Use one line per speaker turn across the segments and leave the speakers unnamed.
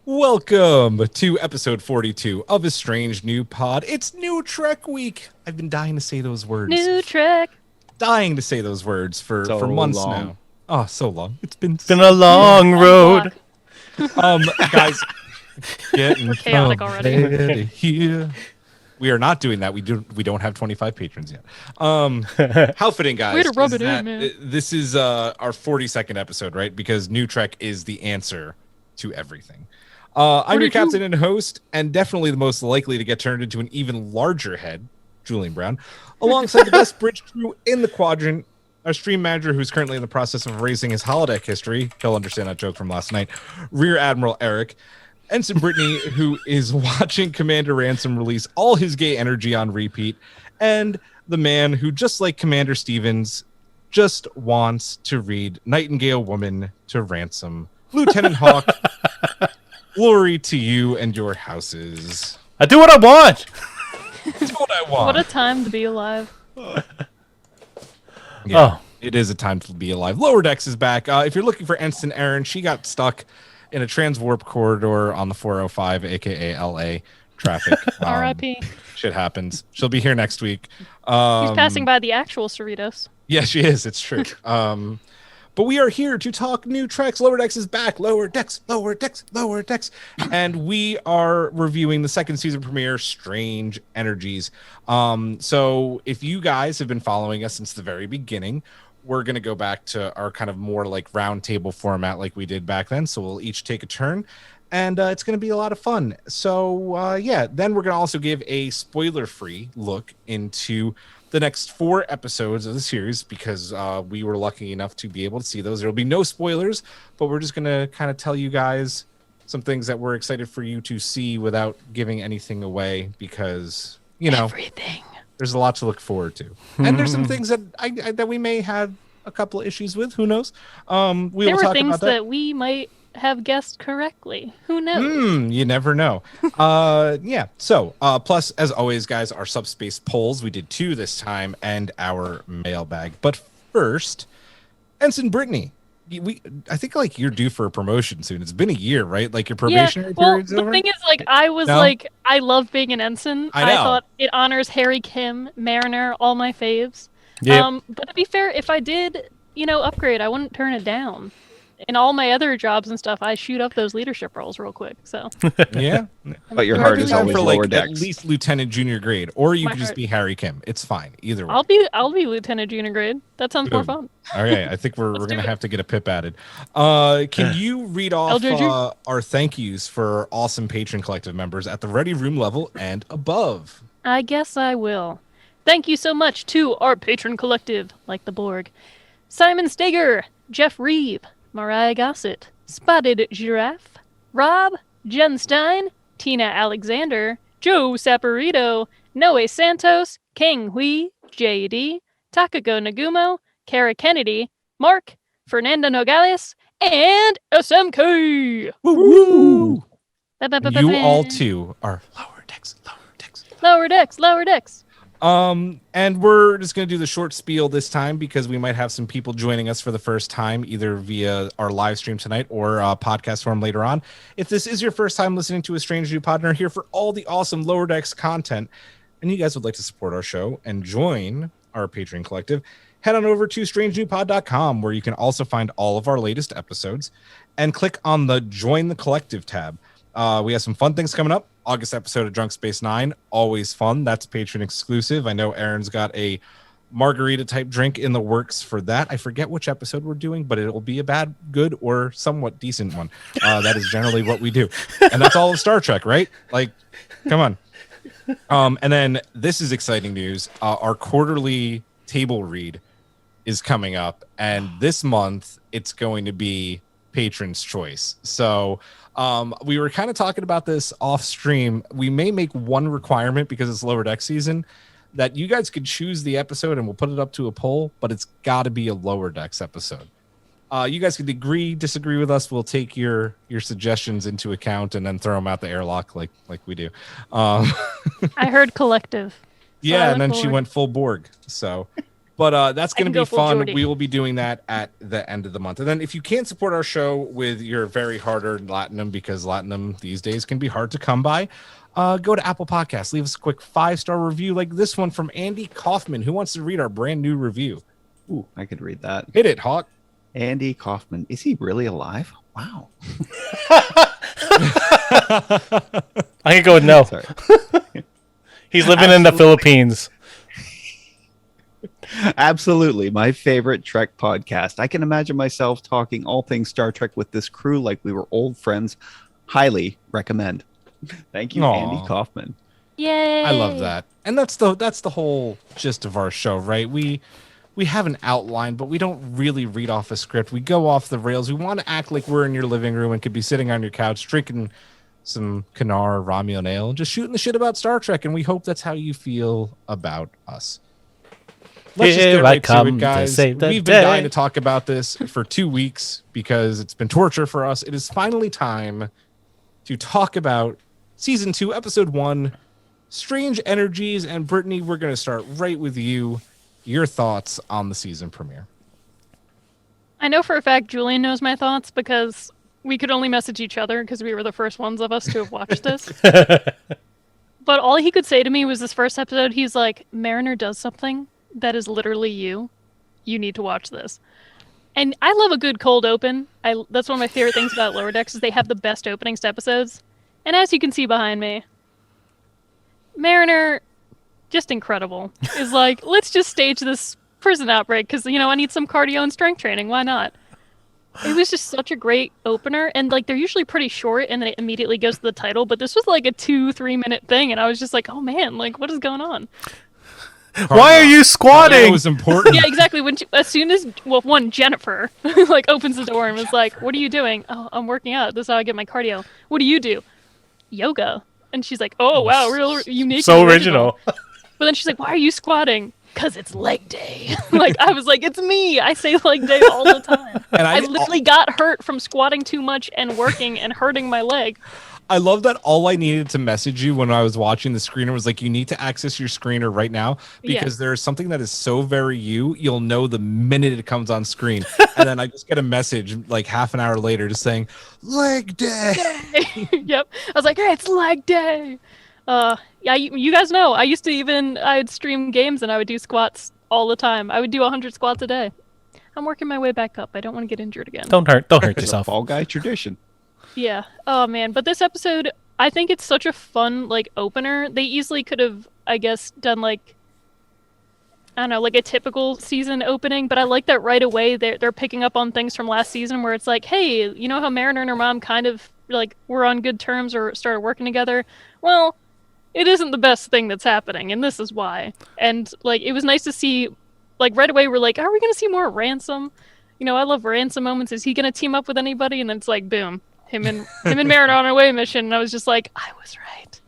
Welcome to episode 42 of A Strange New Pod. It's New Trek Week. I've been dying to say those words.
New Trek.
Dying to say those words for months
long.
now. Oh, so long. It's been
a long road.
Guys, getting
We're chaotic already.
here. We are not doing that. We don't have 25 patrons yet. How fitting, guys.
Way to rub
is
it in,
that
man.
This is our 42nd episode, right? Because New Trek is the answer to everything. I'm your captain and host, and definitely the most likely to get turned into an even larger head, Julian Brown, alongside the best bridge crew in the quadrant, our stream manager who's currently in the process of erasing his holodeck history. He'll understand that joke from last night. Rear Admiral Erik. Ensign Brittany, who is watching Commander Ransom release all his gay energy on repeat, and the man who, just like Commander Stevens, just wants to read Nightingale Woman to Ransom, Lieutenant Hawk. Glory to you and your houses.
I do what I want.
That's what I want.
What a time to be alive.
Yeah, It is a time to be alive. Lower Decks is back. If you're looking for Ensign Erin, she got stuck in a transwarp corridor on the 405, aka LA traffic.
R.I.P.
Shit happens. She'll be here next week.
He's passing by the actual Cerritos.
Yeah, she is. It's true. But we are here to talk new treks. Lower Decks is back. Lower Decks, Lower Decks, Lower Decks. And we are reviewing the second season premiere, Strange Energies. So if you guys have been following us since the very beginning, we're going to go back to our kind of more like round table format like we did back then. So we'll each take a turn. And it's going to be a lot of fun. So, then we're going to also give a spoiler-free look into the next 4 episodes of the series because we were lucky enough to be able to see those. There will be no spoilers, but we're just going to kind of tell you guys some things that we're excited for you to see without giving anything away because,
everything.
There's a lot to look forward to. And there's some things that that we may have a couple of issues with. Who knows?
There were things that we might have guessed correctly. Who knows?
You never know. So plus, as always, guys, our subspace polls. We did 2 this time, and our mailbag. But first, Ensign Brittany. I think like you're due for a promotion soon. It's been a year, right? Like your probationary period's over.
The thing is, like, I was like, I love being an ensign.
I know.
thought it honors Harry, Kim, Mariner, all my faves.
Yep.
But to be fair, if I did, upgrade, I wouldn't turn it down. In all my other jobs and stuff, I shoot up those leadership roles real quick. So
Yeah.
But your heart is
Time
always
for
lower
like
decks.
at least lieutenant junior grade, or you
My
could just
heart-
be Harry Kim. It's fine either way.
I'll be Lieutenant Junior grade. That sounds more
Boom.
fun.
Okay, I think we're
Let's
gonna
do it.
have to get a pip added. Can you read off
LJG?
our thank yous for awesome patron collective members at the Ready Room level and above?
I guess I will. Thank you so much to our patron collective, like the Borg. Simon Steger, Jeff Reeve, Mariah Gossett, Spotted Giraffe, Rob, Jen Stein, Tina Alexander, Joe Saporito, Noe Santos, King Hui, JD, Takako Nagumo, Kara Kennedy, Mark, Fernando Nogales, and SMK!
Woo!
Ba-ba-ba-ba-ba.
You all too are lower decks.
Lower decks, lower decks.
And we're just going to do the short spiel this time because we might have some people joining us for the first time, either via our live stream tonight or podcast form later on. If this is your first time listening to A Strange New Pod and are here for all the awesome Lower Decks content, and you guys would like to support our show and join our Patreon collective, head on over to strangenewpod.com where you can also find all of our latest episodes and click on the Join the Collective tab. We have some fun things coming up. August episode of Drunk Space 9, always fun. That's patron exclusive. I know Aaron's got a margarita type drink in the works for that. I forget which episode we're doing, but it will be a bad, good, or somewhat decent one. That is generally what we do. And that's all of Star Trek, right? Like, come on. And then this is exciting news. Our quarterly table read is coming up. And this month, it's going to be Patron's Choice. So we were kind of talking about this off stream. We may make one requirement because it's Lower Deck season that you guys could choose the episode and we'll put it up to a poll, but it's got to be a Lower Decks episode. You guys could agree, disagree with us. We'll take your suggestions into account and then throw them out the airlock like we do.
I heard collective.
Yeah,
I
and then
look
she
forward.
went full Borg. So But that's
I
going
can
to
go
be
full
fun.
Geordie.
We will be doing that at the end of the month. And then if you can't support our show with your very hard-earned Latinum, because Latinum these days can be hard to come by, go to Apple Podcasts. Leave us a quick 5-star review like this one from Andy Kaufman, who wants to read our brand new review.
Ooh, I could read that.
Hit it, Hawk.
Andy Kaufman. Is he really alive? Wow.
I could go with no.
Sorry.
He's living in the Philippines.
Absolutely. My favorite Trek podcast. I can imagine myself talking all things Star Trek with this crew like we were old friends. Highly recommend. Thank you,
Aw.
Andy Kaufman.
Yay!
I love that. And that's the whole gist of our show, right? We have an outline, but we don't really read off a script. We go off the rails. We want to act like we're in your living room and could be sitting on your couch drinking some Canar Romulan ale and just shooting the shit about Star Trek. And we hope that's how you feel about us. Let's just
Here
get
I
right to
come
it,
to
guys.
save the
We've
day.
been dying to talk about this for 2 weeks because it's been torture for us. It is finally time to talk about Season 2, Episode 1, Strange Energies. And Brittany, we're going to start right with you. Your thoughts on the season premiere.
I know for a fact Julian knows my thoughts because we could only message each other because we were the first ones of us to have watched this. But all he could say to me was this first episode, he's like, Mariner does something that is literally you. You need to watch this. And I love a good cold open. That's one of my favorite things about Lower Decks is they have the best openings to episodes. And as you can see behind me, Mariner, just incredible, is like, let's just stage this prison outbreak because, I need some cardio and strength training. Why not? It was just such a great opener. And, like, they're usually pretty short and then it immediately goes to the title. But this was like a 2-3 minute thing. And I was just like, oh, man, like, what is going on?
Why are you squatting?
It was important.
Yeah, exactly. As soon as Jennifer like opens the door and was like, "What are you doing?" "Oh, I'm working out. This is how I get my cardio." "What do you do?" "Yoga." And she's like, "Oh wow, real unique."
So
and
original.
But then she's like, "Why are you squatting?" "'Cause it's leg day." Like I was like, "It's me. I say leg day all the time."
And
I literally got hurt from squatting too much and working and hurting my leg.
I love that all I needed to message you when I was watching the screener was like, you need to access your screener right now because there's something that is so very you'll know the minute it comes on screen. And then I just get a message like half an hour later just saying, leg day.
Yep. I was like, hey, it's leg day. Yeah, you guys know, I'd stream games and I would do squats all the time. I would do 100 squats a day. I'm working my way back up. I don't want to get injured again.
Don't hurt
It's a
yourself.
Fall Guy tradition.
Yeah. Oh man, but this episode, I think it's such a fun like opener. They easily could have, I guess, done like, I don't know, like a typical season opening, but I like that right away they're picking up on things from last season where it's like, hey, you know how Mariner and her mom kind of like were on good terms or started working together? Well, it isn't the best thing that's happening, and this is why. And like it was nice to see, like right away we're like, are we gonna see more Ransom? I love Ransom moments. Is he gonna team up with anybody? And then it's like, boom. Him and Mariner on our away mission, and I was just like, I was right.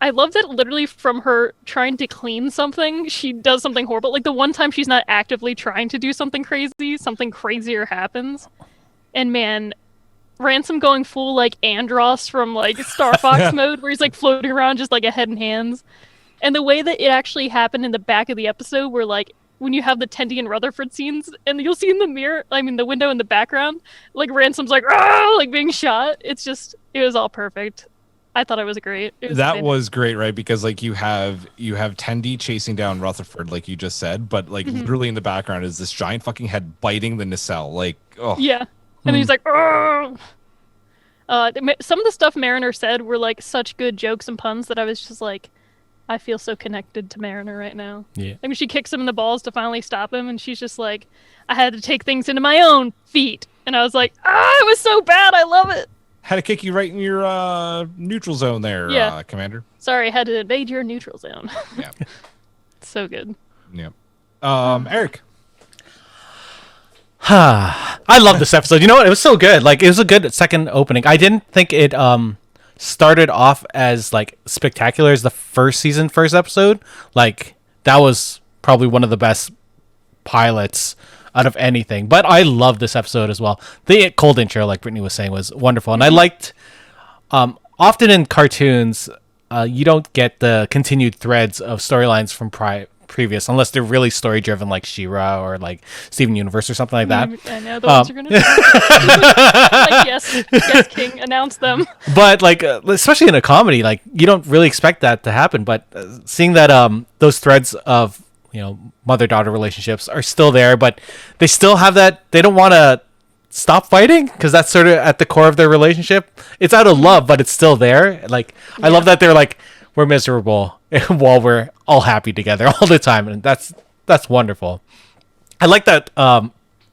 I love that literally from her trying to clean something, she does something horrible. Like the one time she's not actively trying to do something crazy, something crazier happens. And man, Ransom going full like Andros from like Star Fox mode, where he's like floating around just like a head and hands. And the way that it actually happened in the back of the episode, where like when you have the Tendi and Rutherford scenes, and you'll see in the window in the background, like Ransom's like, ah, like being shot. It was all perfect. I thought it was great.
That was great, right? Because like you have Tendi chasing down Rutherford, like you just said, but like literally in the background is this giant fucking head biting the nacelle. Like, oh
yeah, and he's like, oh. Some of the stuff Mariner said were like such good jokes and puns that I was just like, I feel so connected to Mariner right now.
Yeah.
I mean, she kicks him in the balls to finally stop him, and she's just like, I had to take things into my own feet. And I was like, it was so bad. I love it.
Had to kick you right in your neutral zone there, Commander.
Sorry, I had to invade your neutral zone.
Yeah.
So good.
Yeah. Erik.
I love this episode. You know what? It was so good. Like, it was a good second opening. I didn't think it started off as like spectacular as the first episode. Like that was probably one of the best pilots out of anything, but I love this episode as well. The cold intro, like Brittany was saying, was wonderful, and I liked often in cartoons you don't get the continued threads of storylines from previous, unless they're really story driven, like She-Ra or like Steven Universe or something like that.
I know the ones you're gonna like yes, King, announce them.
But like, especially in a comedy, like you don't really expect that to happen. But seeing that those threads of mother-daughter relationships are still there, but they still have that. They don't want to stop fighting because that's sort of at the core of their relationship. It's out of love, but it's still there. Like I love that they're like, we're miserable while we're all happy together all the time, and that's wonderful. I like that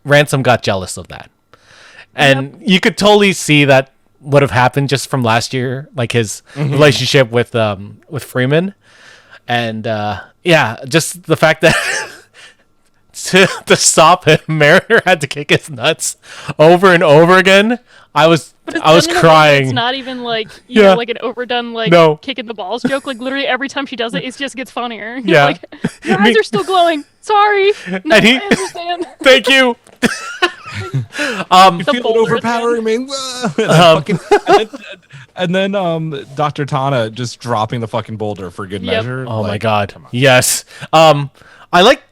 Ransom got jealous of that, and you could totally see that would have happened just from last year, like his relationship with Freeman, and just the fact that to stop him, Mariner had to kick his nuts over and over again. I was crying.
It's not even like you know, like an overdone like kicking the balls joke. Like literally every time she does it, it just gets funnier.
Yeah,
like, your eyes are still glowing. Sorry, no, I understand.
Thank you.
You feel it overpowering me. And then Dr. Tana just dropping the fucking boulder for good measure.
Oh my god. Yes. I like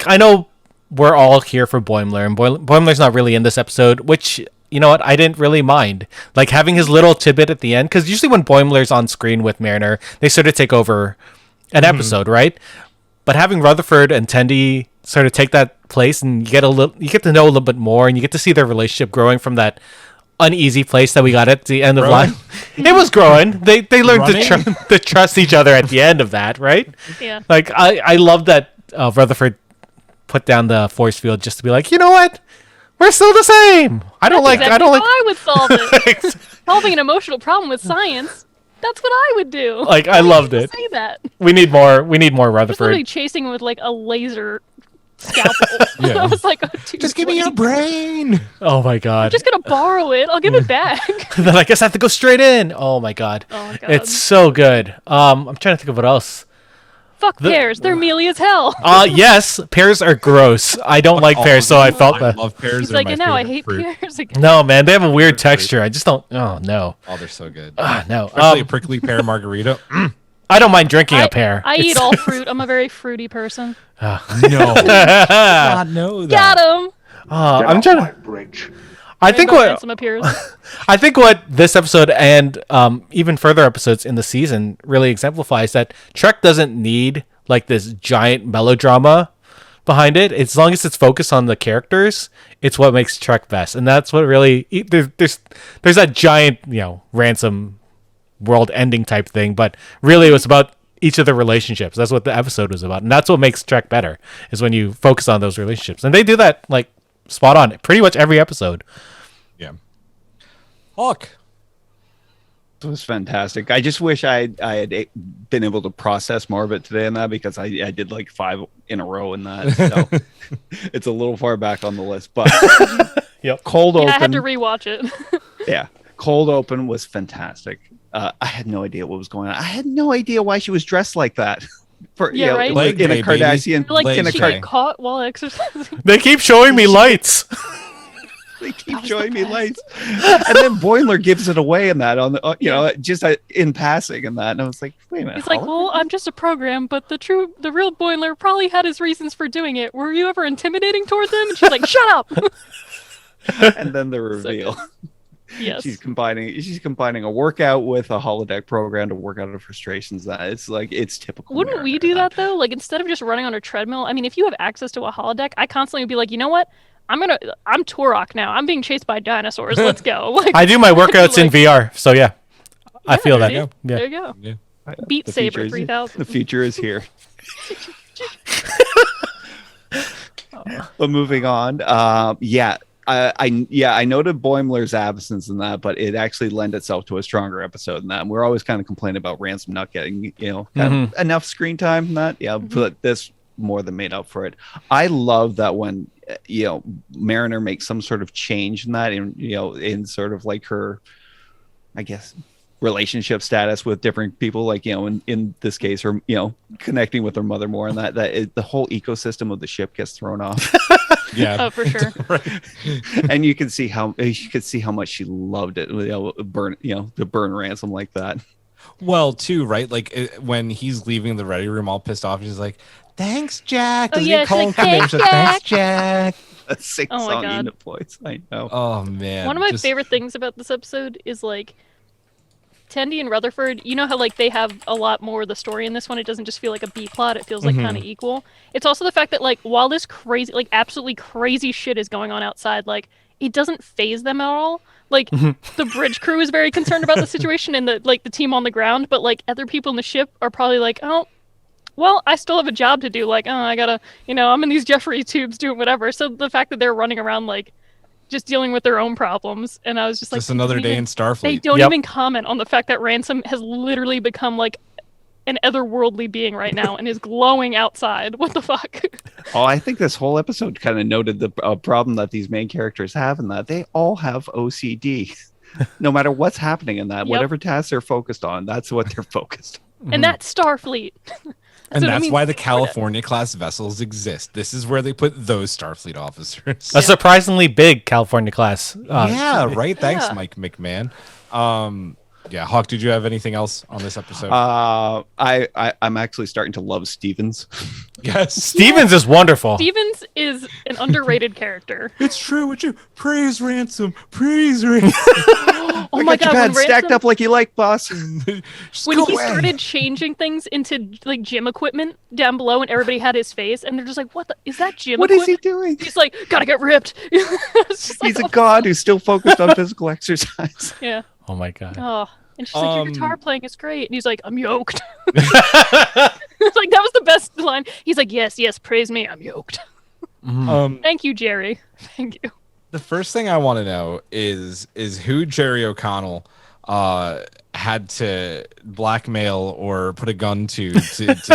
I know we're all here for Boimler, and Boimler's not really in this episode, which you know what, I didn't really mind. Like having his little tidbit at the end, because usually when Boimler's on screen with Mariner, they sort of take over an episode, right? But having Rutherford and Tendi sort of take that place, and you get to know a little bit more, and you get to see their relationship growing from that uneasy place that we got at the end of life. It was growing. They learned to trust each other at the end of that, right?
Yeah.
Like I love that Rutherford put down the force field just to be like, you know what? We're still the same. I don't like.
I would solve it. Solving an emotional problem with science. That's what I would do.
Like I loved it.
Say that.
We need more Rutherford.
Just literally chasing him with like a laser scalpel. I was like,
just give me your brain.
Oh my god.
I'm just gonna borrow it. I'll give it back.
Then I guess I have to go straight in. Oh my god.
Oh my god.
It's so good. I'm trying to think of what else.
Fuck pears. They're mealy as hell.
Yes, pears are gross. I don't like pears, so I felt that.
I love pears.
He's like, and now I hate pears again.
No, man, they have a weird texture. I just don't. Oh no.
Oh, they're so good.
No.
Especially a prickly pear margarita.
I don't mind drinking a pear.
I eat all fruit. I'm a very fruity person.
No. God, know that.
Got him.
I'm trying to.
Bridge.
I think what this episode and even further episodes in the season really exemplifies that Trek doesn't need like this giant melodrama behind it. As long as it's focused on the characters, it's what makes Trek best, and that's what really there's that giant Ransom world ending type thing, but really it was about each of the relationships. That's what the episode was about, and that's what makes Trek better, is when you focus on those relationships, and they do that like spot on pretty much every episode.
Yeah. Hawk.
It was fantastic. I just wish I had been able to process more of it today in that, because I did like 5 in a row in that. So it's a little far back on the list, but cold open.
I had to rewatch it.
Yeah. Cold open was fantastic. I had no idea what was going on. I had no idea why she was dressed like that.
Right?
In a Cardassian.
Like she got caught while exercising.
They keep showing me lights.
They keep showing me lights, and then Boimler gives it away in that on the just in passing in that, and I was like, wait a minute.
He's like, well, I'm just a program, but the real Boimler probably had his reasons for doing it. Were you ever intimidating towards him? And she's like, shut up.
And then the reveal.
Yes.
She's combining a workout with a holodeck program to work out her frustrations. That it's like, it's typical.
Wouldn't we do that though? Like, instead of just running on a treadmill, I mean, if you have access to a holodeck, I constantly would be like, you know what? I'm Turok now. I'm being chased by dinosaurs. Let's go. Like,
I do my workouts in VR, so yeah. I feel that.
Yeah.
Yeah.
There you go. Yeah. Beat Saber 3000.
The future is here. But moving on, I noted Boimler's absence in that, but it actually lent itself to a stronger episode than that. And we're always kind of complaining about Ransom not getting, kind of enough screen time in that. Yeah, but this more than made up for it. I love that when Mariner makes some sort of change in that, in sort of like her, I guess, relationship status with different people, like in this case, her connecting with her mother more, and the whole ecosystem of the ship gets thrown off.
Yeah, for sure.
And you could see how much she loved it, to burn Ransom like that.
Well, too, right? Like when he's leaving the ready room all pissed off, he's like, thanks, Jack.
Oh,
Doesn't
yeah,
even call
she's
him
like,
Commander.
"Thanks,
Thanks, Jack.
A sing
Oh my
song
God.
Enid voice. I know.
Oh man.
One of my
just-
favorite things about this episode is like Tandy and Rutherford. You know how like they have a lot more of the story in this one. It doesn't just feel like a B plot. It feels like kind of equal. It's also the fact that like while this crazy, like absolutely crazy shit is going on outside, like it doesn't phase them at all. Like the bridge crew is very concerned about the situation and the team on the ground, but like other people in the ship are probably like, oh, well, I still have a job to do. Like, oh, I gotta, I'm in these Jeffrey tubes doing whatever. So the fact that they're running around like just dealing with their own problems, and I was just like,
just another day in
They
Starfleet.
don't
Yep.
even comment on the fact that Ransom has literally become like an otherworldly being right now and is glowing outside. What the fuck?
Oh, I think this whole episode kind of noted the problem that these main characters have, in that they all have OCD. No matter what's happening in that,
Yep.
whatever task they're focused on, that's what they're focused on.
And that's Starfleet.
And
what it
that's
means
why
to
the
be
California class vessels exist. This is where they put those Starfleet officers.
A surprisingly big California class.
Yeah, right. Thanks,
Yeah.
Mike McMahon. Yeah, Hawk, did you have anything else on this episode?
I'm actually starting to love Stevens.
yes.
Stevens is wonderful.
Stevens is an underrated character.
It's true. What you praise Ransom. Praise Ransom.
Oh
I
my
got your
god, when
pad stacked
Ransom,
up like you like, boss.
Just
when
go
he
away.
started changing things into like gym equipment down below and everybody had his face and they're just like, what the is that gym
What is
equipment?
he doing?
He's like, gotta get ripped. It's just like,
He's a god who's still focused on physical exercise.
yeah.
Oh my god.
Oh. And she's like, your guitar
Um,
playing is great. And he's like, I'm yoked. It's like, that was the best line. He's like, yes, praise me, I'm yoked. Thank you, Jerry. Thank you.
The first thing I want to know is who Jerry O'Connell had to blackmail or put a gun to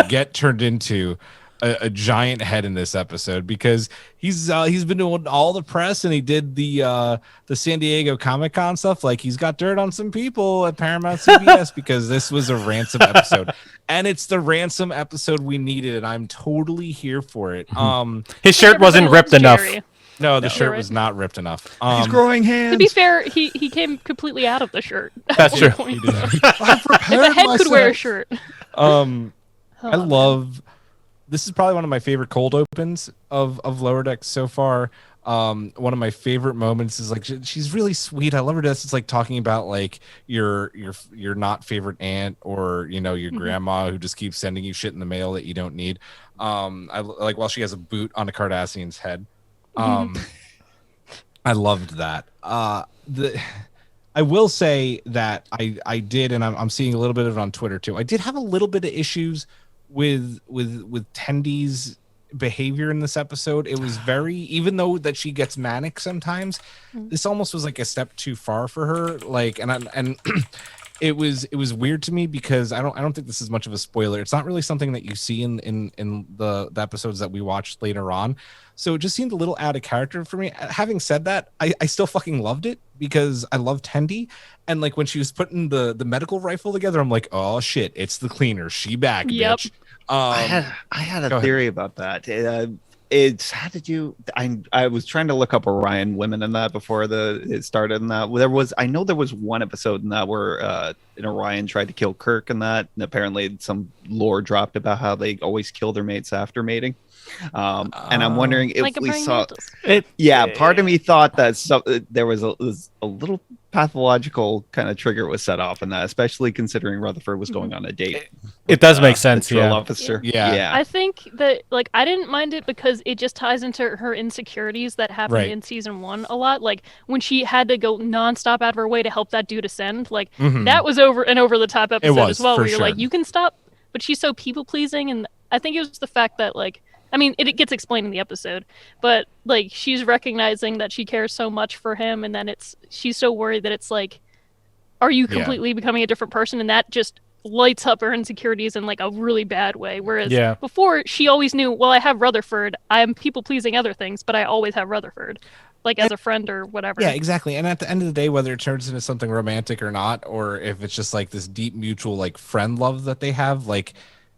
get turned into a giant head in this episode, because he's been doing all the press and he did the San Diego Comic-Con stuff. Like, he's got dirt on some people at Paramount CBS because this was a Ransom episode, and it's the Ransom episode we needed, and I'm totally here for it.
His shirt wasn't
Everybody
ripped
loves
enough.
Jerry.
No, the
No.
shirt
Right.
was not ripped enough.
He's growing hands.
To be fair, he came completely out of the shirt.
That's true.
Point, so. If a head could wear a shirt.
I love. This is probably one of my favorite cold opens of Lower Decks so far. One of my favorite moments is like she's really sweet. I love her to death. It's like talking about like your not favorite aunt, or your grandma who just keeps sending you shit in the mail that you don't need. I like while she has a boot on a Cardassian's head. I loved that. I will say that I did, and I'm seeing a little bit of it on Twitter too. I did have a little bit of issues with Tendy's behavior in this episode. It was very, even though that she gets manic sometimes, this almost was like a step too far for her. Like, and it was weird to me because I don't think this is much of a spoiler. It's not really something that you see in the episodes that we watched later on. So it just seemed a little out of character for me. Having said that, I still fucking loved it because I love Tendy. And like when she was putting the medical rifle together, I'm like, oh shit, it's the cleaner. She back,
Yep.
bitch.
I had
Go
a
ahead.
theory about that. It's how did you? I was trying to look up Orion women in that before it started. In that I know there was one episode in that where an Orion tried to kill Kirk in that, and apparently some lore dropped about how they always kill their mates after mating. And I'm wondering if
Like a
we
praying
saw.
mantis.
Yeah, part of me thought that there was a little pathological kind of trigger was set off in that, especially considering Rutherford was going on a date.
It does make
the
sense.
drill
Yeah.
officer.
Yeah.
I think that like I didn't mind it because it just ties into her insecurities that happened
Right.
in season 1 a lot. Like when she had to go nonstop out of her way to help that dude ascend. Like that was over the top episode
was,
as well,
for
where you're like,
sure.
you can stop, but she's so people pleasing, and I think it was the fact that like. I mean, it gets explained in the episode, but like she's recognizing that she cares so much for him, and then she's so worried that it's like, are you
Yeah.
completely becoming a different person? And that just lights up her insecurities in like a really bad way. Whereas
Yeah.
before she always knew, well, I have Rutherford. I'm people pleasing other things, but I always have Rutherford, like as a friend or whatever.
Yeah, exactly. And at the end of the day, whether it turns into something romantic or not, or if it's just like this deep mutual like friend love that they have, like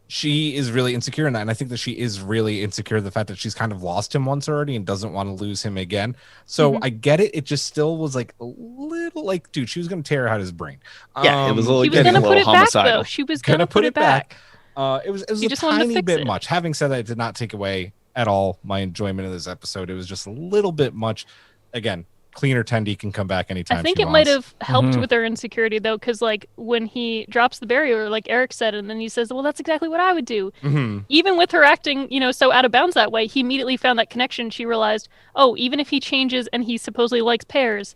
she is really insecure in that. And I think that she is really insecure the fact that she's kind of lost him once already and doesn't want to lose him again. So I get it. It just still was like a little like, dude, she was going to tear out his brain.
Yeah, it was a little,
She was
getting
gonna
a
put
little
it back
homicidal.
though. She was gonna put it back.
It was
You
a
just wanted to
tiny
fix
bit
it.
much. Having said that, it did not take away at all my enjoyment of this episode. It was just a little bit much. Again, cleaner Tendi can come back anytime.
I think
she
it might
wants.
have helped with her insecurity though, because like when he drops the barrier, like Erik said, and then he says, "Well, that's exactly what I would do."
Mm-hmm.
Even with her acting, so out of bounds that way, he immediately found that connection. She realized, oh, even if he changes and he supposedly likes pears,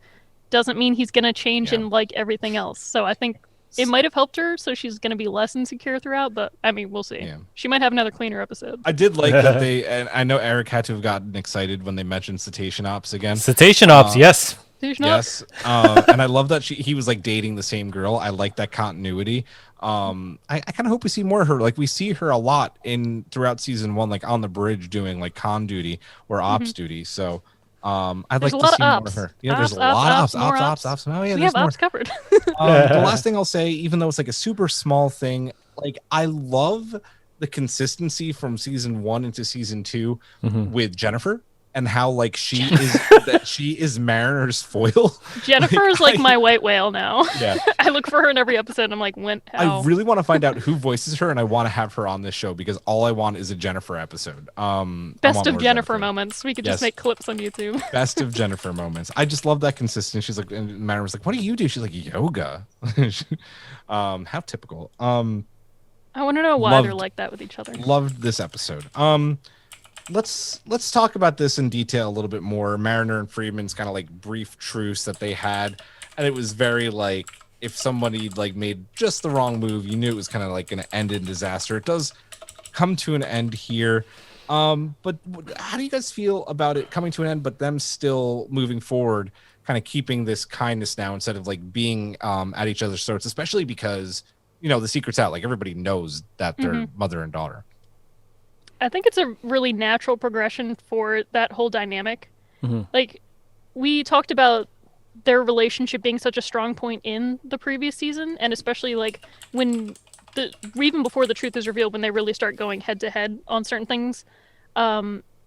doesn't mean he's gonna change
Yeah.
and like everything else. So I think it might have helped her, so she's gonna be less insecure throughout. But I mean, we'll see.
Yeah.
She might have another cleaner episode.
I did like that and I know Erik had to have gotten excited when they mentioned cetacean ops again.
Cetacean ops, yes.
Yes, and I love that he was like dating the same girl. I like that continuity. I kind of hope we see more of her. Like we see her a lot throughout season 1, like on the bridge doing like con duty or ops duty. So I'd
There's
like
a
to
lot
see
of
more of
ops.
her. Yeah,
Ops,
there's a lot of
more
ops. Oh yeah,
we
there's
have
more.
ops covered.
The last thing I'll say, even though it's like a super small thing, like I love the consistency from season 1 into season 2 with Jennifer and how like she is Mariner's foil.
Jennifer is like my white whale now.
Yeah.
I look for her in every episode. And I'm like, how?
I really want to find out who voices her, and I want to have her on this show because all I want is a Jennifer episode. I
Best
want
of
more
Jennifer moments. We could
Yes.
just make clips on YouTube.
Best of Jennifer moments. I just love that consistency. She's like, and Mariner was like, "What do you do?" She's like, "Yoga." How typical.
I want to know why they're
Loved-
like that with each other.
Loved this episode. Let's talk about this in detail a little bit more. Mariner and Friedman's kind of like brief truce that they had, and it was very like if somebody like made just the wrong move, you knew it was kind of like going to end in disaster. It does come to an end here. But how do you guys feel about it coming to an end, but them still moving forward, kind of keeping this kindness now instead of like being at each other's throats, especially because the secret's out. Like everybody knows that they're mother and daughter.
I think it's a really natural progression for that whole dynamic. Like, we talked about their relationship being such a strong point in the previous season, and especially like when even before the truth is revealed, when they really start going head to head on certain things.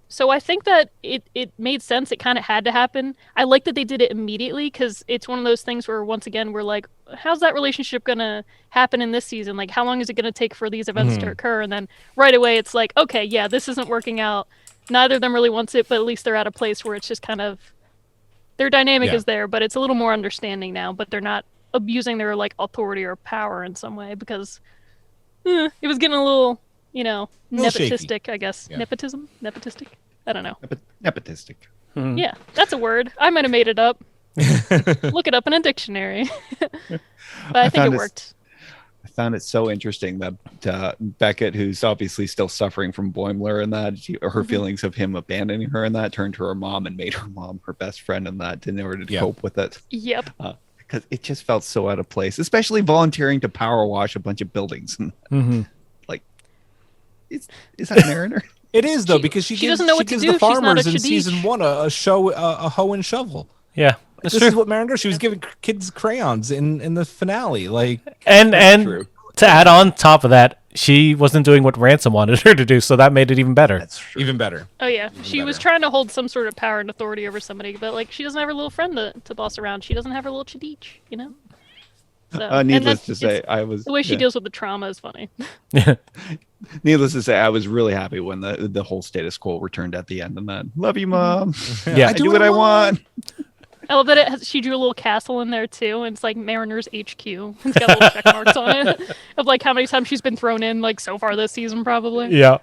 So I think that it made sense. It kind of had to happen. I like that they did it immediately because it's one of those things where, once again, we're like, how's that relationship going to happen in this season? Like, how long is it going to take for these events to occur? And then right away, it's like, okay, yeah, this isn't working out. Neither of them really wants it, but at least they're at a place where it's just kind of, their dynamic is there, but it's a little more understanding now, but they're not abusing their, like, authority or power in some way because it was getting a little, nepotistic,
shaky.
I guess. Yeah. Nepotistic? I don't know.
Nepotistic.
Yeah, that's a word. I might have made it up. Look it up in a dictionary. But I think it worked.
I found it so interesting that Beckett, who's obviously still suffering from Boimler and that, her feelings of him abandoning her and that, turned to her mom and made her mom her best friend and that in order to cope with it.
Yep.
Because it just felt so out of place, especially volunteering to power wash a bunch of buildings. Like, is that Mariner?
It is though, because she
doesn't know what to
gives
do.
the
She's not
farmers
a
in
Shadish.
season 1 a hoe and shovel.
Yeah, that's
This
true.
is what Mariner. She was giving kids crayons in the finale. Like,
And
true.
to add on top of that, she wasn't doing what Ransom wanted her to do, so that made it even better.
That's true.
even better.
Oh, yeah. She was trying to hold some sort of power and authority over somebody, but, like, she doesn't have her little friend to boss around. She doesn't have her little Chadich, So, and
Needless
that's
to say,
just the way she deals with the trauma is funny.
Needless to say, I was really happy when the whole status quo returned at the end and that. Love you, Mom.
Yeah.
I do what I want.
I love that she drew a little castle in there too, and it's like Mariner's HQ. It's got little check marks on it of like how many times she's been thrown in like so far this season probably.
Yeah.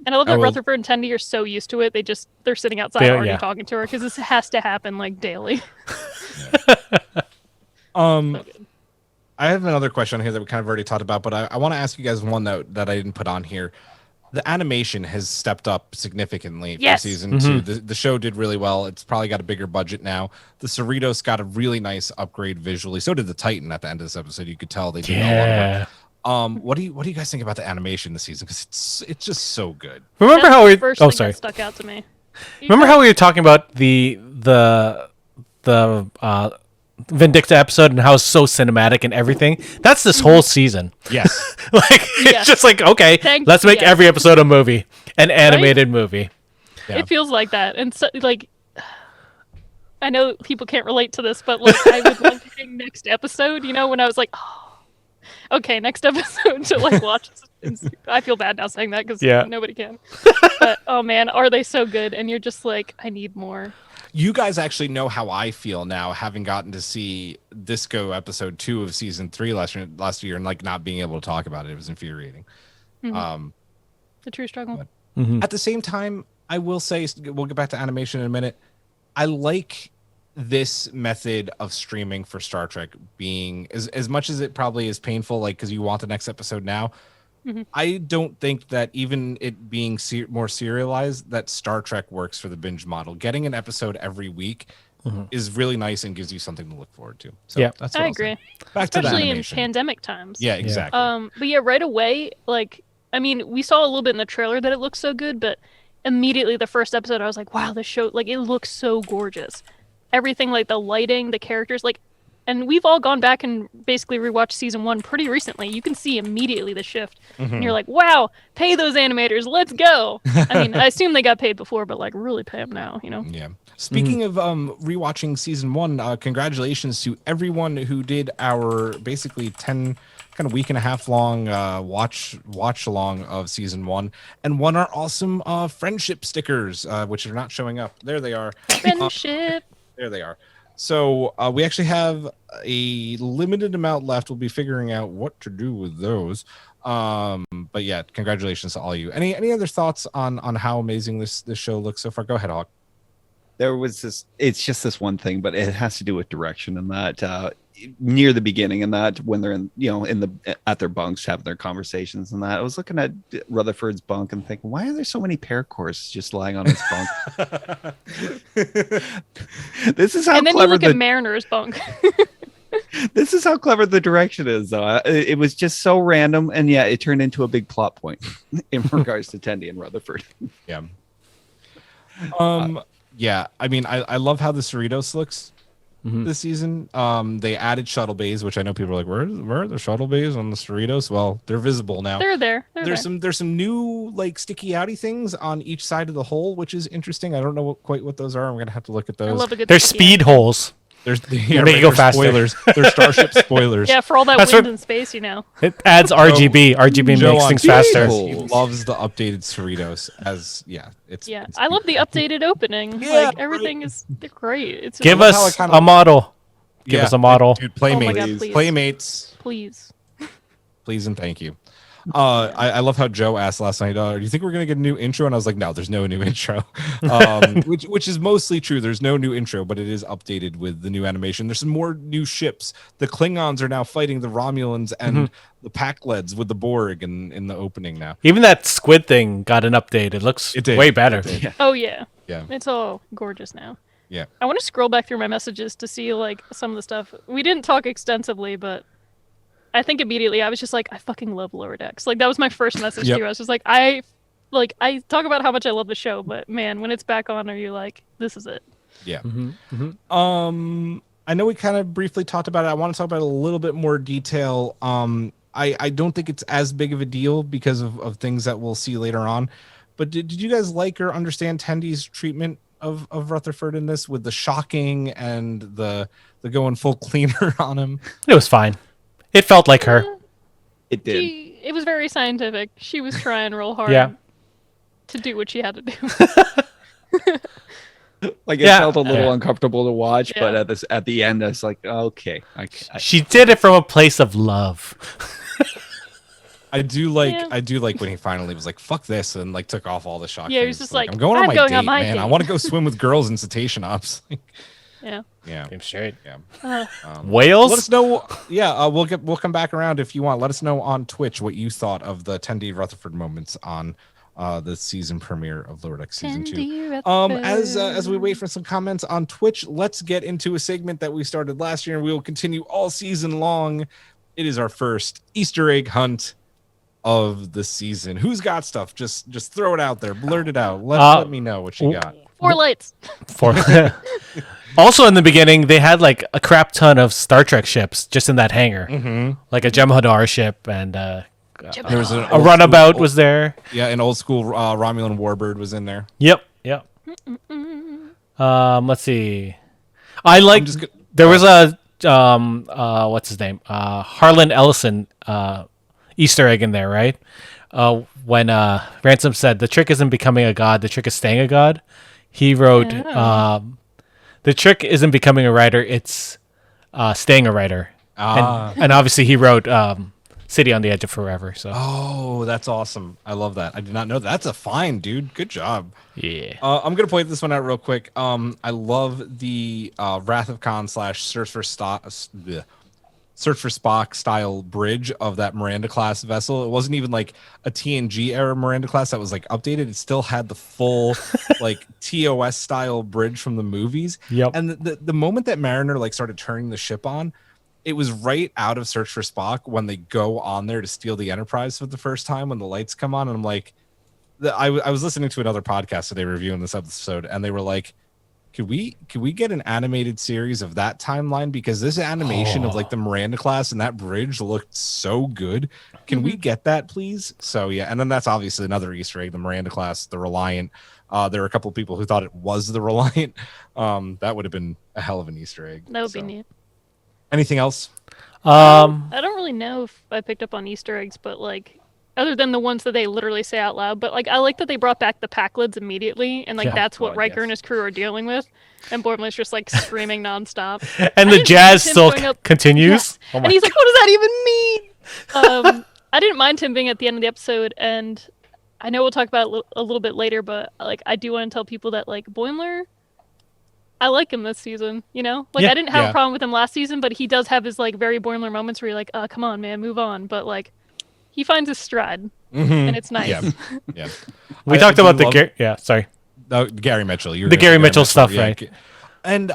And I love that Rutherford and Tendi are so used to it. They're sitting outside already talking to her because this has to happen like daily.
I have another question here that we kind of already talked about, but I want to ask you guys one that I didn't put on here. The animation has stepped up significantly for season 2. The show did really well. It's probably got a bigger budget now. The Cerritos got a really nice upgrade visually. So did the Titan at the end of this episode. You could tell they did a lot of work. What do you guys think about the animation this season? Because it's just so good.
Remember how we?
First
Oh,
thing
sorry.
that stuck out to me.
Remember how we were talking about the Vindicta episode and how it's so cinematic and everything? That's this whole season.
Yes.
It's just like, okay, let's make every episode a movie, an animated movie.
Yeah.
It feels like that, and so, like, I know people can't relate to this, but like, I was like hitting next episode. When I was like, oh, okay, next episode to like watch this I feel bad now saying that because
Yeah.
nobody can. But oh man, are they so good? And you're just like, I need more.
You guys actually know how I feel now, having gotten to see Disco episode 2 of season 3 last year, and like not being able to talk about it. It was infuriating.
The true struggle.
At the same time, I will say, we'll get back to animation in a minute. I like this method of streaming for Star Trek being as much as it probably is painful, like because you want the next episode now. I don't think that even it being more serialized, that Star Trek works for the binge model. Getting an episode every week is really nice and gives you something to look forward to. So
Yeah.
that's what
I
I'll say.
agree.
Back to the
Especially in
animation.
pandemic times.
Yeah, exactly.
But yeah, right away, like, I mean, we saw a little bit in the trailer that it looks so good, but immediately the first episode, I was like, wow, this show, like, it looks so gorgeous. Everything, like the lighting, the characters, like, and we've all gone back and basically rewatched season 1 pretty recently. You can see immediately the shift, and you're like, wow, pay those animators, let's go. I mean, I assume they got paid before, but like, really pay them now, you know?
Yeah. Speaking of rewatching season 1, congratulations to everyone who did our basically 10 kind of week and a half long watch along of season 1 and won our awesome friendship stickers, which are not showing up. There they are.
Friendship.
There they are. So we actually have a limited amount left. We'll be figuring out what to do with those. But yeah, congratulations to all you. Any other thoughts on how amazing this show looks so far? Go ahead, Hawk.
There was this, it's just this one thing, but it has to do with direction, and that near the beginning, and that when they're at their bunks having their conversations, and that I was looking at Rutherford's bunk and thinking, why are there so many paracords just lying on his bunk? This is how
And then you
clever
look at Mariner's bunk.
this is how clever the direction is, though. It was just so random, and yeah, it turned into a big plot point in regards to Tendi and Rutherford.
Yeah. Yeah, I mean, I love how the Cerritos looks this season. They added shuttle bays, which I know people are like, where are the shuttle bays on the Cerritos? Well, they're visible now.
They're there.
There's some new like sticky outy things on each side of the hull, which is interesting. I don't know quite what those are. I'm gonna have to look at
I
those.
love a good
They're
sticky
speed
eye.
holes.
There's
Make it go faster.
spoilers. They're starship spoilers.
Yeah, for all that
That's
wind
what-
in space, you know.
It adds RGB. RGB
Joe
makes
on
things
Speed
faster.
He loves the updated Cerritos as it's
Yeah,
it's
I love the updated opening.
Yeah,
like everything is they're great. It's
Give
love how I
us
kinda-
a model. Give
Yeah,
us a model.
dude. Playmates,
Oh my God, please.
playmates,
please.
please and thank you. I love how Joe asked last night, do you think we're gonna get a new intro? And I was like, no, there's no new intro. Which is mostly true. There's no new intro, but it is updated with the new animation. There's some more new ships. The Klingons are now fighting the Romulans and the Pakleds with the Borg in the opening now.
Even that squid thing got an update. It looks
It did.
way better.
It did.
Oh yeah.
Yeah.
It's all gorgeous now.
Yeah.
I want to scroll back through my messages to see like some of the stuff. We didn't talk extensively, but I think immediately I was just like, I fucking love Lower Decks. Like that was my first message
Yep.
to you. I was just like, I talk about how much I love the show, but man, when it's back on, are you like, this is it?
Yeah. I know we kind of briefly talked about it. I want to talk about it a little bit more detail. I don't think it's as big of a deal because of things that we'll see later on. But did you guys like or understand Tendi's treatment of Rutherford in this with the shocking and the going full cleaner on him?
It was fine. It felt like her.
It did.
It was very scientific. She was trying real hard
Yeah.
to do what she had to do.
Like it
Yeah.
felt a little
Yeah.
uncomfortable to watch, but
Yeah.
at the end, I was like, okay,
She did it from a place of love.
I do like
Yeah.
when he finally was like, fuck this, and like took off all the shock.
Yeah, he was
things.
just like,
I'm going on
"I'm
my
going
date,
on my
man. I
date."
want to go swim with girls in cetacean ops.
Yeah.
Yeah.
Damn straight.
Yeah.
Whales?
Let us know. Yeah, we'll come back around if you want. Let us know on Twitch what you thought of the Tendi Rutherford moments on the season premiere of Lower Decks season 2.
Tendi
As we wait for some comments on Twitch, let's get into a segment that we started last year and we will continue all season long. It is our first Easter egg hunt of the season. Who's got stuff? Just throw it out there, blurt it out. Let me know what you got.
4 lights.
Also, in the beginning, they had like a crap ton of Star Trek ships just in that hangar, like a Jem'Hadar ship, and
There was
a runabout was there.
Yeah, an old school Romulan warbird was in there.
Yep. Let's see. I like.
just go-
There was a what's his name? Harlan Ellison Easter egg in there, right? when Ransom said the trick isn't becoming a god, the trick is staying a god. He wrote, the trick isn't becoming a writer, it's staying a writer. And obviously he wrote City on the Edge of Forever. So
Oh, that's awesome. I love that. I did not know that. That's a fine, dude. Good job.
yeah.
I'm gonna point this one out real quick. I love the Wrath of Khan / Search for Spock style bridge of that Miranda class vessel. It wasn't even like a TNG era Miranda class that was like updated. It still had the full like TOS style bridge from the movies.
Yep.
And the moment that Mariner like started turning the ship on, it was right out of Search for Spock when they go on there to steal the Enterprise for the first time when the lights come on. And I'm like, I was listening to another podcast today reviewing this episode, and they were like, could we get an animated series of that timeline? Because this animation of like the Miranda class and that bridge looked so good. Can we get that, please? So yeah, and then that's obviously another Easter egg, the Miranda class, the Reliant. There were a couple of people who thought it was the Reliant. That would have been a hell of an Easter egg.
That would be neat.
Anything else?
I don't really know if I picked up on Easter eggs, but like, other than the ones that they literally say out loud, but like I like that they brought back the pack lids immediately, and like that's what Riker and his crew are dealing with, and Boimler's just like screaming nonstop,
and the jazz still continues.
Yeah. And he's like, "What does that even mean?" I didn't mind him being at the end of the episode, and I know we'll talk about it a little bit later, but like I do want to tell people that like Boimler, I like him this season. You know, like I didn't have a problem with him last season, but he does have his like very Boimler moments where you're like, "Come on, man, move on." But like, he finds his stride, and it's nice.
Yeah.
We talked about the sorry.
Gary Mitchell.
The Gary Mitchell stuff, right?
And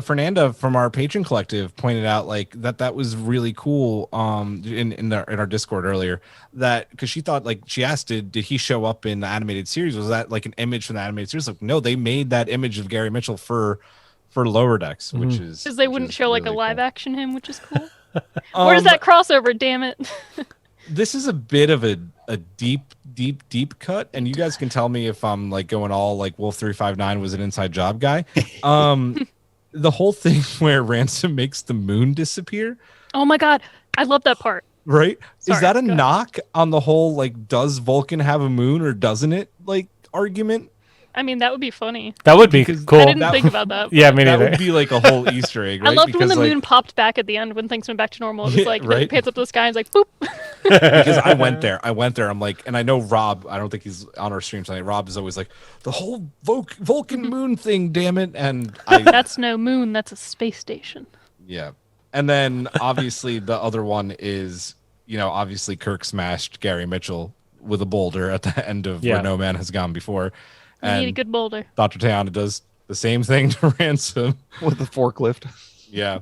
Fernanda from our Patreon collective pointed out like that was really cool. In our Discord earlier, that because she thought like she asked, did he show up in the animated series? Was that like an image from the animated series? Like, no, they made that image of Gary Mitchell for Lower Decks, which is
because they wouldn't show like really a live action him, which is cool. Where's that crossover? Damn it!
This is a bit of a deep cut, and you guys can tell me if I'm like going all like Wolf 359 was an inside job guy. The whole thing where Ransom makes the moon disappear.
Oh my god, I love that part.
Right?
Sorry,
is that a knock on the whole like does Vulcan have a moon or doesn't it like argument?
I mean, that would be funny.
That would be cool.
I didn't think about that.
Yeah, me neither.
That would be like a whole Easter egg, right?
I loved when the moon popped back at the end when things went back to normal. It was like, it pans up to the sky and it's like, boop.
Because I went there. I'm like, and I know Rob, I don't think he's on our stream tonight. Rob is always like, the whole Vulcan moon thing, damn it. And
that's no moon, that's a space station.
Yeah. And then obviously the other one is, obviously Kirk smashed Gary Mitchell with a boulder at the end of Where No Man Has Gone Before.
You need a good boulder.
Dr. Tayana does the same thing to Ransom
with a forklift.
Yeah.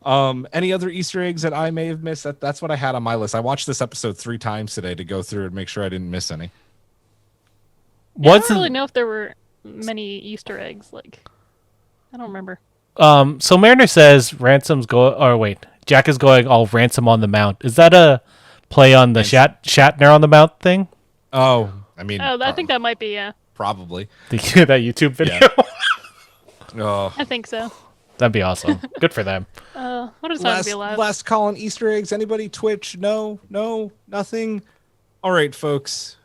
Any other Easter eggs that I may have missed? That's what I had on my list. I watched this episode 3 times today to go through and make sure I didn't miss any.
Yeah, I don't really know if there were many Easter eggs. Like, I don't remember.
So Mariner says Jack is going all Ransom on the Mount. Is that a play on the Shatner on the Mount thing?
Oh, I mean.
Oh, I think that might be, yeah.
Probably.
That YouTube video?
Yeah.
I think so.
That'd be awesome. Good for them.
What is that to be alive?
Last call on Easter eggs. Anybody? Twitch? No, nothing. All right, folks.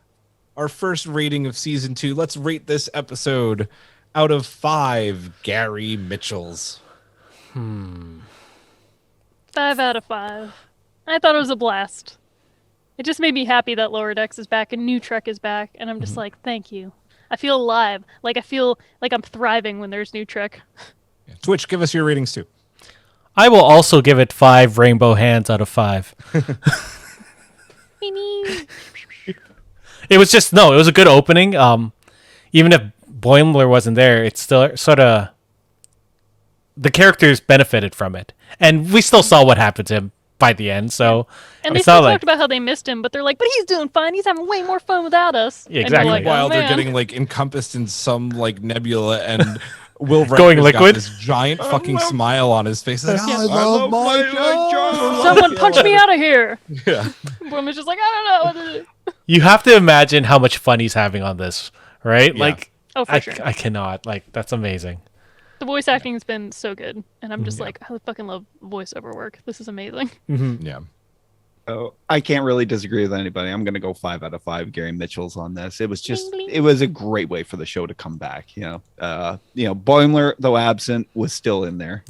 Our first rating of season 2. Let's rate this episode out of 5 Gary Mitchells.
5 out of 5. I thought it was a blast. It just made me happy that Lower Decks is back and New Trek is back, and I'm just like, thank you. I feel alive. Like I feel like I'm thriving when there's New Trek.
Twitch, give us your ratings too.
I will also give it 5 rainbow hands out of 5. It was a good opening. Even if Boimler wasn't there, it's still sort of the characters benefited from it, and we still saw what happened to him by the end. So,
and they still talked about how they missed him, but they're like, "But he's doing fine. He's having way more fun without us."
Yeah, exactly.
Like,
while they're getting like encompassed in some like nebula, and Will
going liquid,
got this giant fucking smile on his face. Like, I love my job.
Someone punch me out of here.
Yeah.
Boimler's just like, I don't know.
You have to imagine how much fun he's having on this, right?
Yeah.
Like,
for sure.
I cannot. Like, that's amazing.
The voice acting has been so good, and I'm just like, I fucking love voiceover work. This is amazing.
Yeah.
Oh, I can't really disagree with anybody. I'm going to go 5 out of 5 Gary Mitchells on this. It was just,
Bling, bling.
it was a great way for the show to come back. Boimler, though absent, was still in there,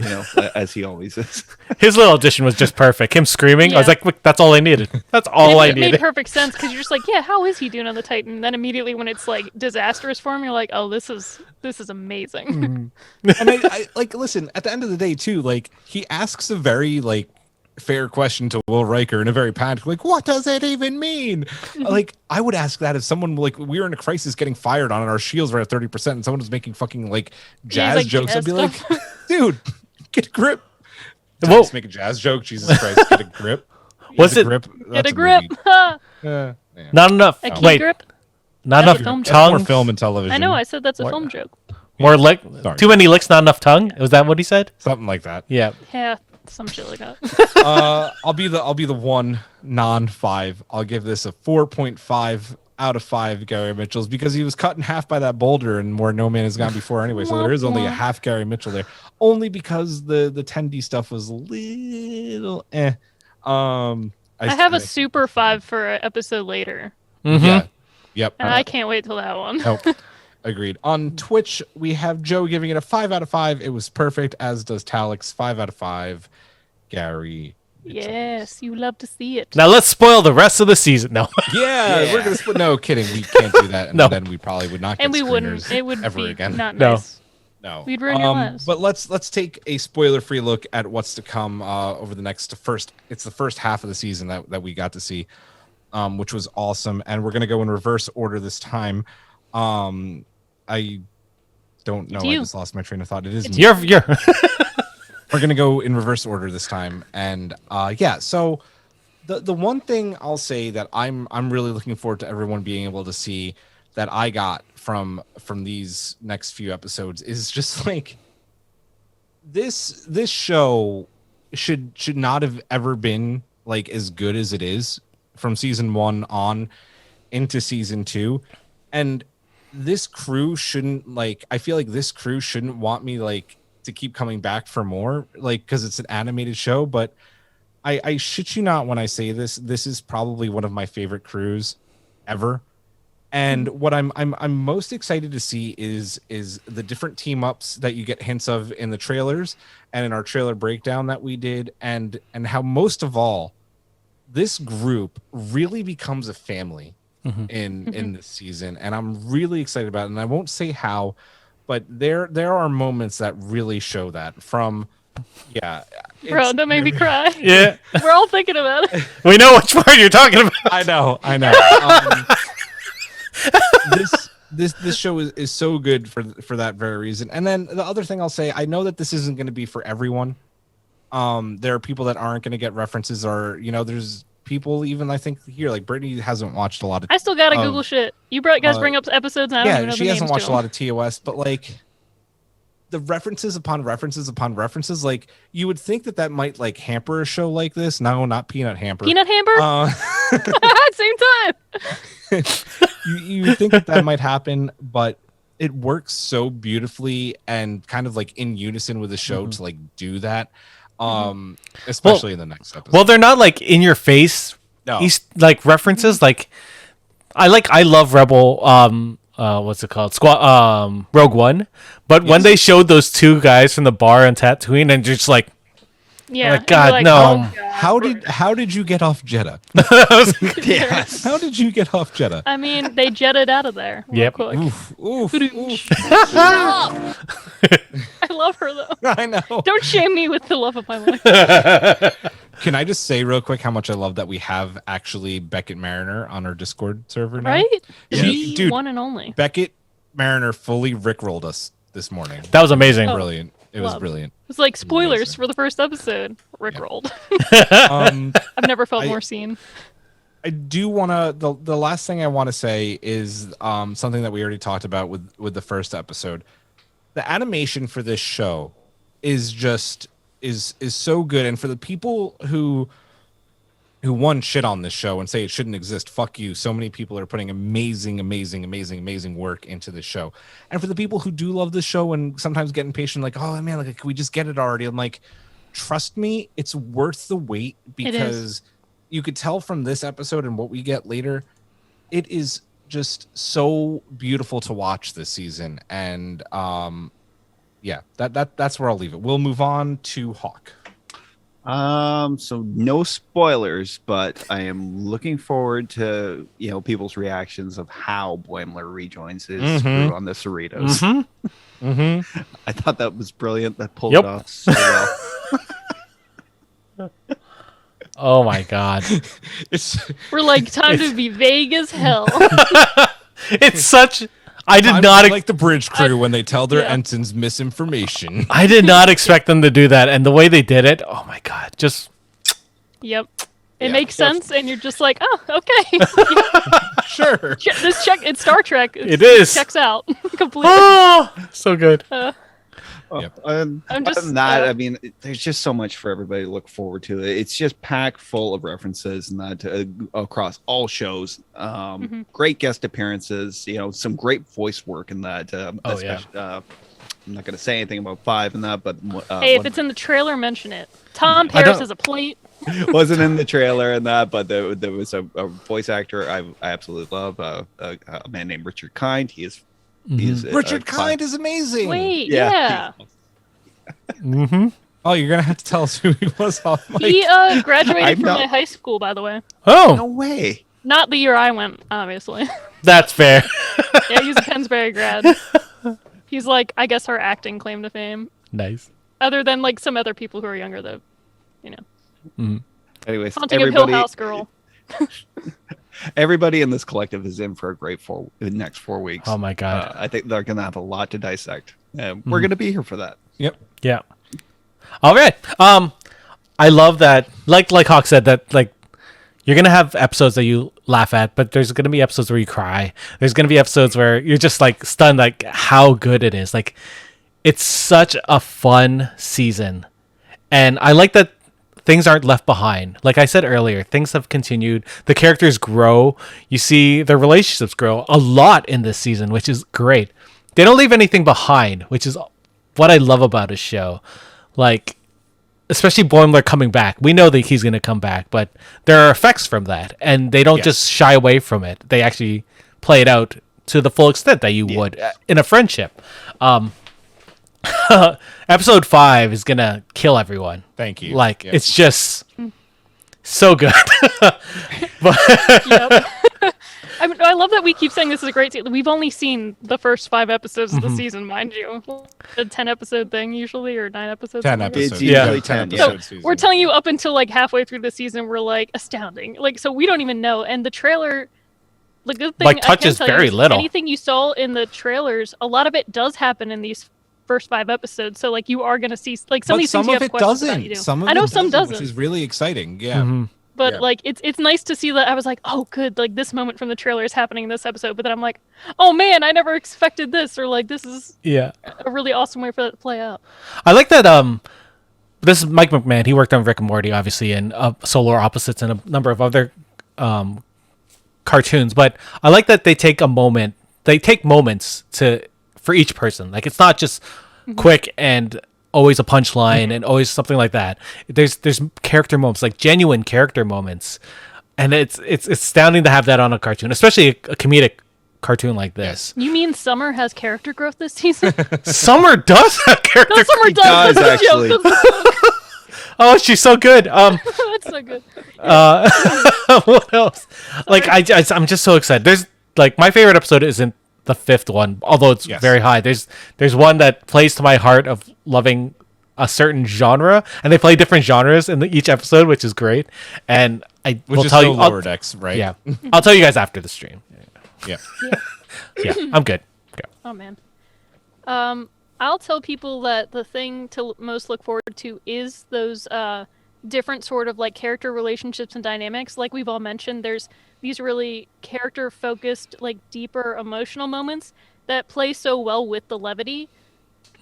as he always is.
His little addition was just perfect. Him screaming, I was
Yeah.
like, "Look, that's all I needed. That's all I
It made
needed."
perfect sense because you're just like, yeah, how is he doing on the Titan? And then immediately when it's like disastrous for him, you're like, oh, this is amazing.
And I like listen, at the end of the day too, like he asks a very like fair question to Will Riker in a very panicked, like, what does it even mean? Like, I would ask that if someone like we were in a crisis getting fired on and our shields were at 30% and someone was making fucking like jazz
like,
jokes. I'd
jazz
be like,
stuff.
dude, get a grip. Did
Whoa.
I just make a jazz joke? Jesus Christ, get a grip.
Was
Get a
it-
grip?
Get
That's
a grip.
movie.
Ha!
Yeah.
Not enough.
A key
Wait,
grip.
not
That's a
enough
film
That's more
tongue.
film and television.
I know. I said that's a
What?
film joke.
More lick.
Sorry.
Too many licks, not enough tongue. Was that what he said?
Something like that.
Yeah.
Yeah, some shit like that.
I'll be the one non-5. I'll give this a 4.5 out of 5 Gary Mitchells because he was cut in half by that boulder and where no man has gone before anyway. So there is only a half Gary Mitchell there, only because the 10D stuff was a little eh.
I have a super 5 for an episode later,
Mm-hmm.
Yeah. Yep.
and I can't wait till that one.
Nope. Agreed. On Twitch, we have Joe giving it a 5 out of 5. It was perfect, as does Talix. 5 out of 5. Gary.
Yes, you love to see it.
Now let's spoil the rest of the season. No.
Yeah, we're gonna split. No kidding. We can't do that, and
No.
then we probably would not. Get
And we wouldn't.
screeners
It would
ever
be
again.
not
No.
nice.
No,
We'd ruin your lives.
But let's take a spoiler-free look at what's to come over the next first. It's the first half of the season that we got to see, which was awesome. And we're gonna go in reverse order this time. I don't know.
It's
I
you.
just lost my train of thought. It is me.
You're
We're gonna go in reverse order this time, and yeah. So the one thing I'll say that I'm really looking forward to everyone being able to see that I got from these next few episodes is just like this show should not have ever been like as good as it is from season 1 on into season 2, and this crew shouldn't like I feel like this crew shouldn't want me like to keep coming back for more, like because it's an animated show, but I shit you not when I say this is probably one of my favorite crews ever. And what I'm most excited to see is the different team ups that you get hints of in the trailers and in our trailer breakdown that we did, and how most of all this group really becomes a family in this season, and I'm really excited about it. And I won't say how, but there are moments that really show that from
Bro, that made me cry.
yeah.
We're all thinking about it.
We know which part you're talking about.
I know. This show is so good for that very reason. And then the other thing I'll say, I know that this isn't going to be for everyone. There are people that aren't going to get references, or there's people even I think here like Brittany hasn't watched a lot of.
I still gotta Google shit. You guys bring up episodes, and I don't even know
she
the
hasn't
names
watched
to
a lot
them.
of TOS, but like the references upon references upon references, like you would think that might like hamper a show like this. No, not Peanut Hamper.
Peanut Hamper? Same time.
you think that might happen, but it works so beautifully and kind of like in unison with the show to like do that, especially in the next episode.
Well, they're not like in your face.
No.
Like references. Like I love Rebel. What's it called? Rogue One. But when they showed those two guys from the bar on Tatooine, and just like,
Yeah.
like, God,
and
no.
oh, God.
How did you get off Jeddah?
Yes.
How did you get off Jeddah?
I mean, they jetted out of there real
Yep.
quick.
Oof.
I love her, though.
I know.
Don't shame me with the love of my life.
Can I just say real quick how much I love that we have actually Beckett Mariner on our Discord server now?
Right?
Yeah.
The
Dude.
one and only.
Beckett Mariner fully rickrolled us this morning.
that was amazing.
Oh.
Brilliant. It was
Love.
brilliant.
It's like spoilers
Amazing.
for the first episode. Rickrolled.
Um,
I've never felt
I-
more seen.
I do want to. The last thing I want to say is something that we already talked about with the first episode. The animation for this show is just is so good, and for the people who one shit on this show and say it shouldn't exist, fuck you. So many people are putting amazing work into this show, and for the people who do love this show and sometimes get impatient, like, oh man, like can we just get it already? I'm like, trust me, it's worth the wait because you could tell from this episode and what we get later, it is just so beautiful to watch this season. And that's where I'll leave it. We'll move on to Hawk.
So no spoilers, but I am looking forward to people's reactions of how Boimler rejoins his crew on the Cerritos. I thought that was brilliant. That pulled it off so well.
Oh my god.
We're like, time to be vague as hell.
It's such. I did
I'm
not
like the bridge crew when they tell their ensigns misinformation.
I did not expect them to do that, and the way they did it, oh my god, just.
Yep. It makes sense, and you're just like, oh, okay.
Sure.
It's Star Trek.
It is.
Checks out completely.
Oh, so good.
Other than that, I mean, there's just so much for everybody to look forward to. It's just packed full of references and that across all shows. Great guest appearances, some great voice work in that. I'm not going to say anything about 5 and that, but
hey, if it's in the trailer, mention it. Tom Paris has a plate.
Wasn't in the trailer and that, but there was a voice actor I absolutely love, a man named Richard Kind. He is
Richard Kind is amazing.
Wait, yeah.
Oh, you're gonna have to tell us who he was off mic.
He graduated from my high school, by the way.
Oh,
no way.
Not the year I went, obviously.
That's fair.
Yeah, he's a Pennsbury grad. He's like, I guess, our acting claim to fame.
Nice.
Other than like some other people who are younger, though,
Anyways,
Haunting of Hill House Girl.
Everybody in this collective is in for a great next 4 weeks.
Oh my god.
I think they're gonna have a lot to dissect, and we're gonna be here for that.
Yep.
Yeah. All right. I love that. Like Hawk said, that like you're gonna have episodes that you laugh at, but there's gonna be episodes where you cry. There's gonna be episodes where you're just like stunned, like how good it is. Like it's such a fun season, and I like that things aren't left behind. Like I said earlier, things have continued. The characters grow. You see their relationships grow a lot in this season, which is great. They don't leave anything behind, which is what I love about a show. Like, especially Boimler coming back. We know that he's going to come back, but there are effects from that, and they don't just shy away from it. They actually play it out to the full extent that you would in a friendship. Episode 5 is gonna kill everyone.
Thank you.
Like it's just so good. But
I love that we keep saying this is a great season. We've only seen the first 5 episodes of the season, mind you. A 10-episode thing usually, or 9 episodes.
10 episodes.
It's usually 10
episodes.
So we're telling you up until like halfway through the season, we're like astounding. Like so we don't even know. And the trailer, the good thing,
like touches very little.
Anything you saw in the trailers, a lot of it does happen in these first 5 episodes. So like you are going to see like some of these things you have questions about. You do.
I know some doesn't, which is really exciting. Yeah.
But like it's nice to see that. I was like, oh good, like this moment from the trailer is happening in this episode. But then I'm like, oh man, I never expected this, or like this is a really awesome way for that to play out.
I like that. This is Mike McMahon. He worked on Rick and Morty, obviously, and Solar Opposites, and a number of other cartoons. But I like that they take a moment. They take moments for each person. Like it's not just quick and always a punchline and always something like that. There's character moments, like genuine character moments, and it's astounding to have that on a cartoon, especially a comedic cartoon like this.
You mean Summer has character growth this season?
Summer does have character growth.
Summer does
actually.
Oh, she's so good.
That's so good.
What else? Like I'm just so excited. There's like my favorite episode isn't the 5th one, although it's very high. There's one that plays to my heart of loving a certain genre, and they play different genres in each episode, which is great. And will tell you
Lower Decks, right?
Yeah, I'll tell you guys after the stream.
Yeah.
Yeah, I'm good. Go.
Oh man. I'll tell people that the thing to most look forward to is those different sort of like character relationships and dynamics. Like we've all mentioned, there's these really character focused, like deeper emotional moments that play so well with the levity.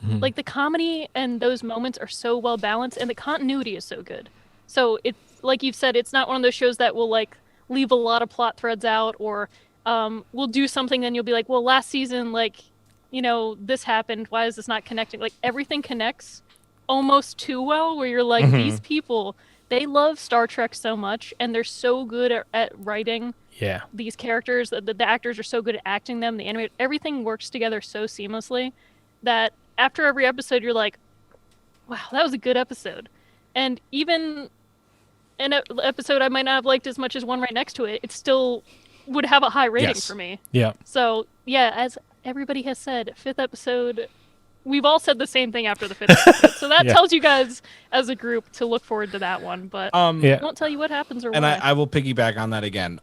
Like the comedy and those moments are so well balanced, and the continuity is so good. So it's like you've said, it's not one of those shows that will like leave a lot of plot threads out, or we'll do something then you'll be like, well, last season, like, you know, this happened, why is this not connecting? Like everything connects almost too well, where you're like, these people, they love Star Trek so much, and they're so good at writing
Yeah.
these characters. The actors are so good at acting them. The animate, everything works together so seamlessly that after every episode, you're like, wow, that was a good episode. And even an episode I might not have liked as much as one right next to it, it still would have a high rating for me.
Yeah.
So, yeah, as everybody has said, 5th episode, we've all said the same thing after the 5th episode. So that
Yeah.
tells you guys as a group to look forward to that one. But
Yeah.
I won't tell you what happens or
And
why.
I will piggyback on that again.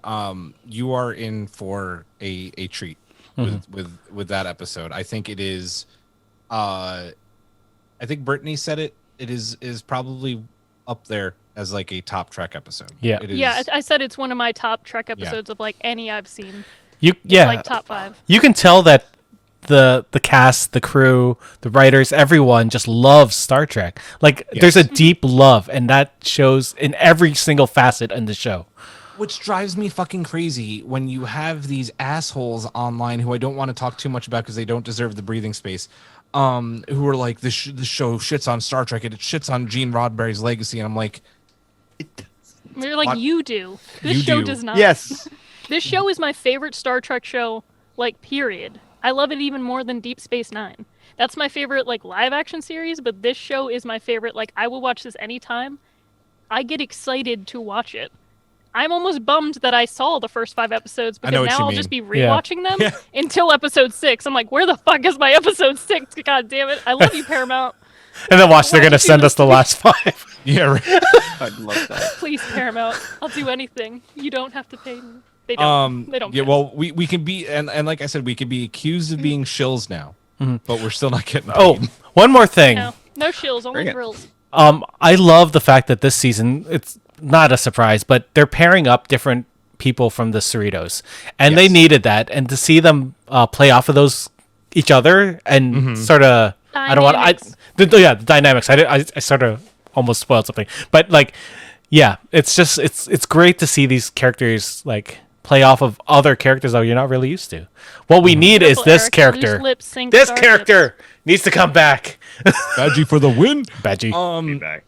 You are in for a treat with that episode. I think it is. I think Brittany said it. It is probably up there as like a top Trek episode.
Yeah.
It is,
Yeah, I said it's one of my top Trek episodes of like any I've seen. Like top 5.
You can tell that the cast, the crew, the writers, everyone just loves Star Trek. Like there's a deep love, and that shows in every single facet in the show.
Which drives me fucking crazy when you have these assholes online who I don't want to talk too much about because they don't deserve the breathing space. Who are like, this show shits on Star Trek and it shits on Gene Roddenberry's legacy, and I'm like,
You're like,
What?
you do. This
You
show
do.
does not.
Yes.
This show is my favorite Star Trek show, like, period. I love it even more than Deep Space Nine. That's my favorite, like, live action series, but this show is my favorite. Like, I will watch this anytime. I get excited to watch it. I'm almost bummed that I saw the first 5 episodes
I know
because
what
now
you
I'll
mean.
just be
Yeah.
rewatching them
Yeah.
until episode 6. I'm like, where the fuck is my episode 6? God damn it. I love you, Paramount.
And then watch, they're
Why
gonna
did you
send us the
listen-
last 5.
yeah, right.
I'd love that.
Please, Paramount. I'll do anything. You don't have to pay me. They don't. They don't.
Yeah,
pay.
well, we can be, and like I said, we could be accused of being shills now, but we're still not getting
Oh,
paid.
one more thing.
No shills, only
Bring it.
grills.
I love the fact that this season, it's not a surprise, but they're pairing up different people from the Cerritos, and they
Yes.
needed that, and to see them play off of those each other and sort of, I don't want
Dynamics.
the dynamics. I sort of almost spoiled something, but like, yeah, it's just it's great to see these characters like play off of other characters that you're not really used to. What we need is
Careful,
this
Erik.
character.
Loose lips sink
This
starships.
character needs to come back.
Badgie for the win.
Badgie.
Be back.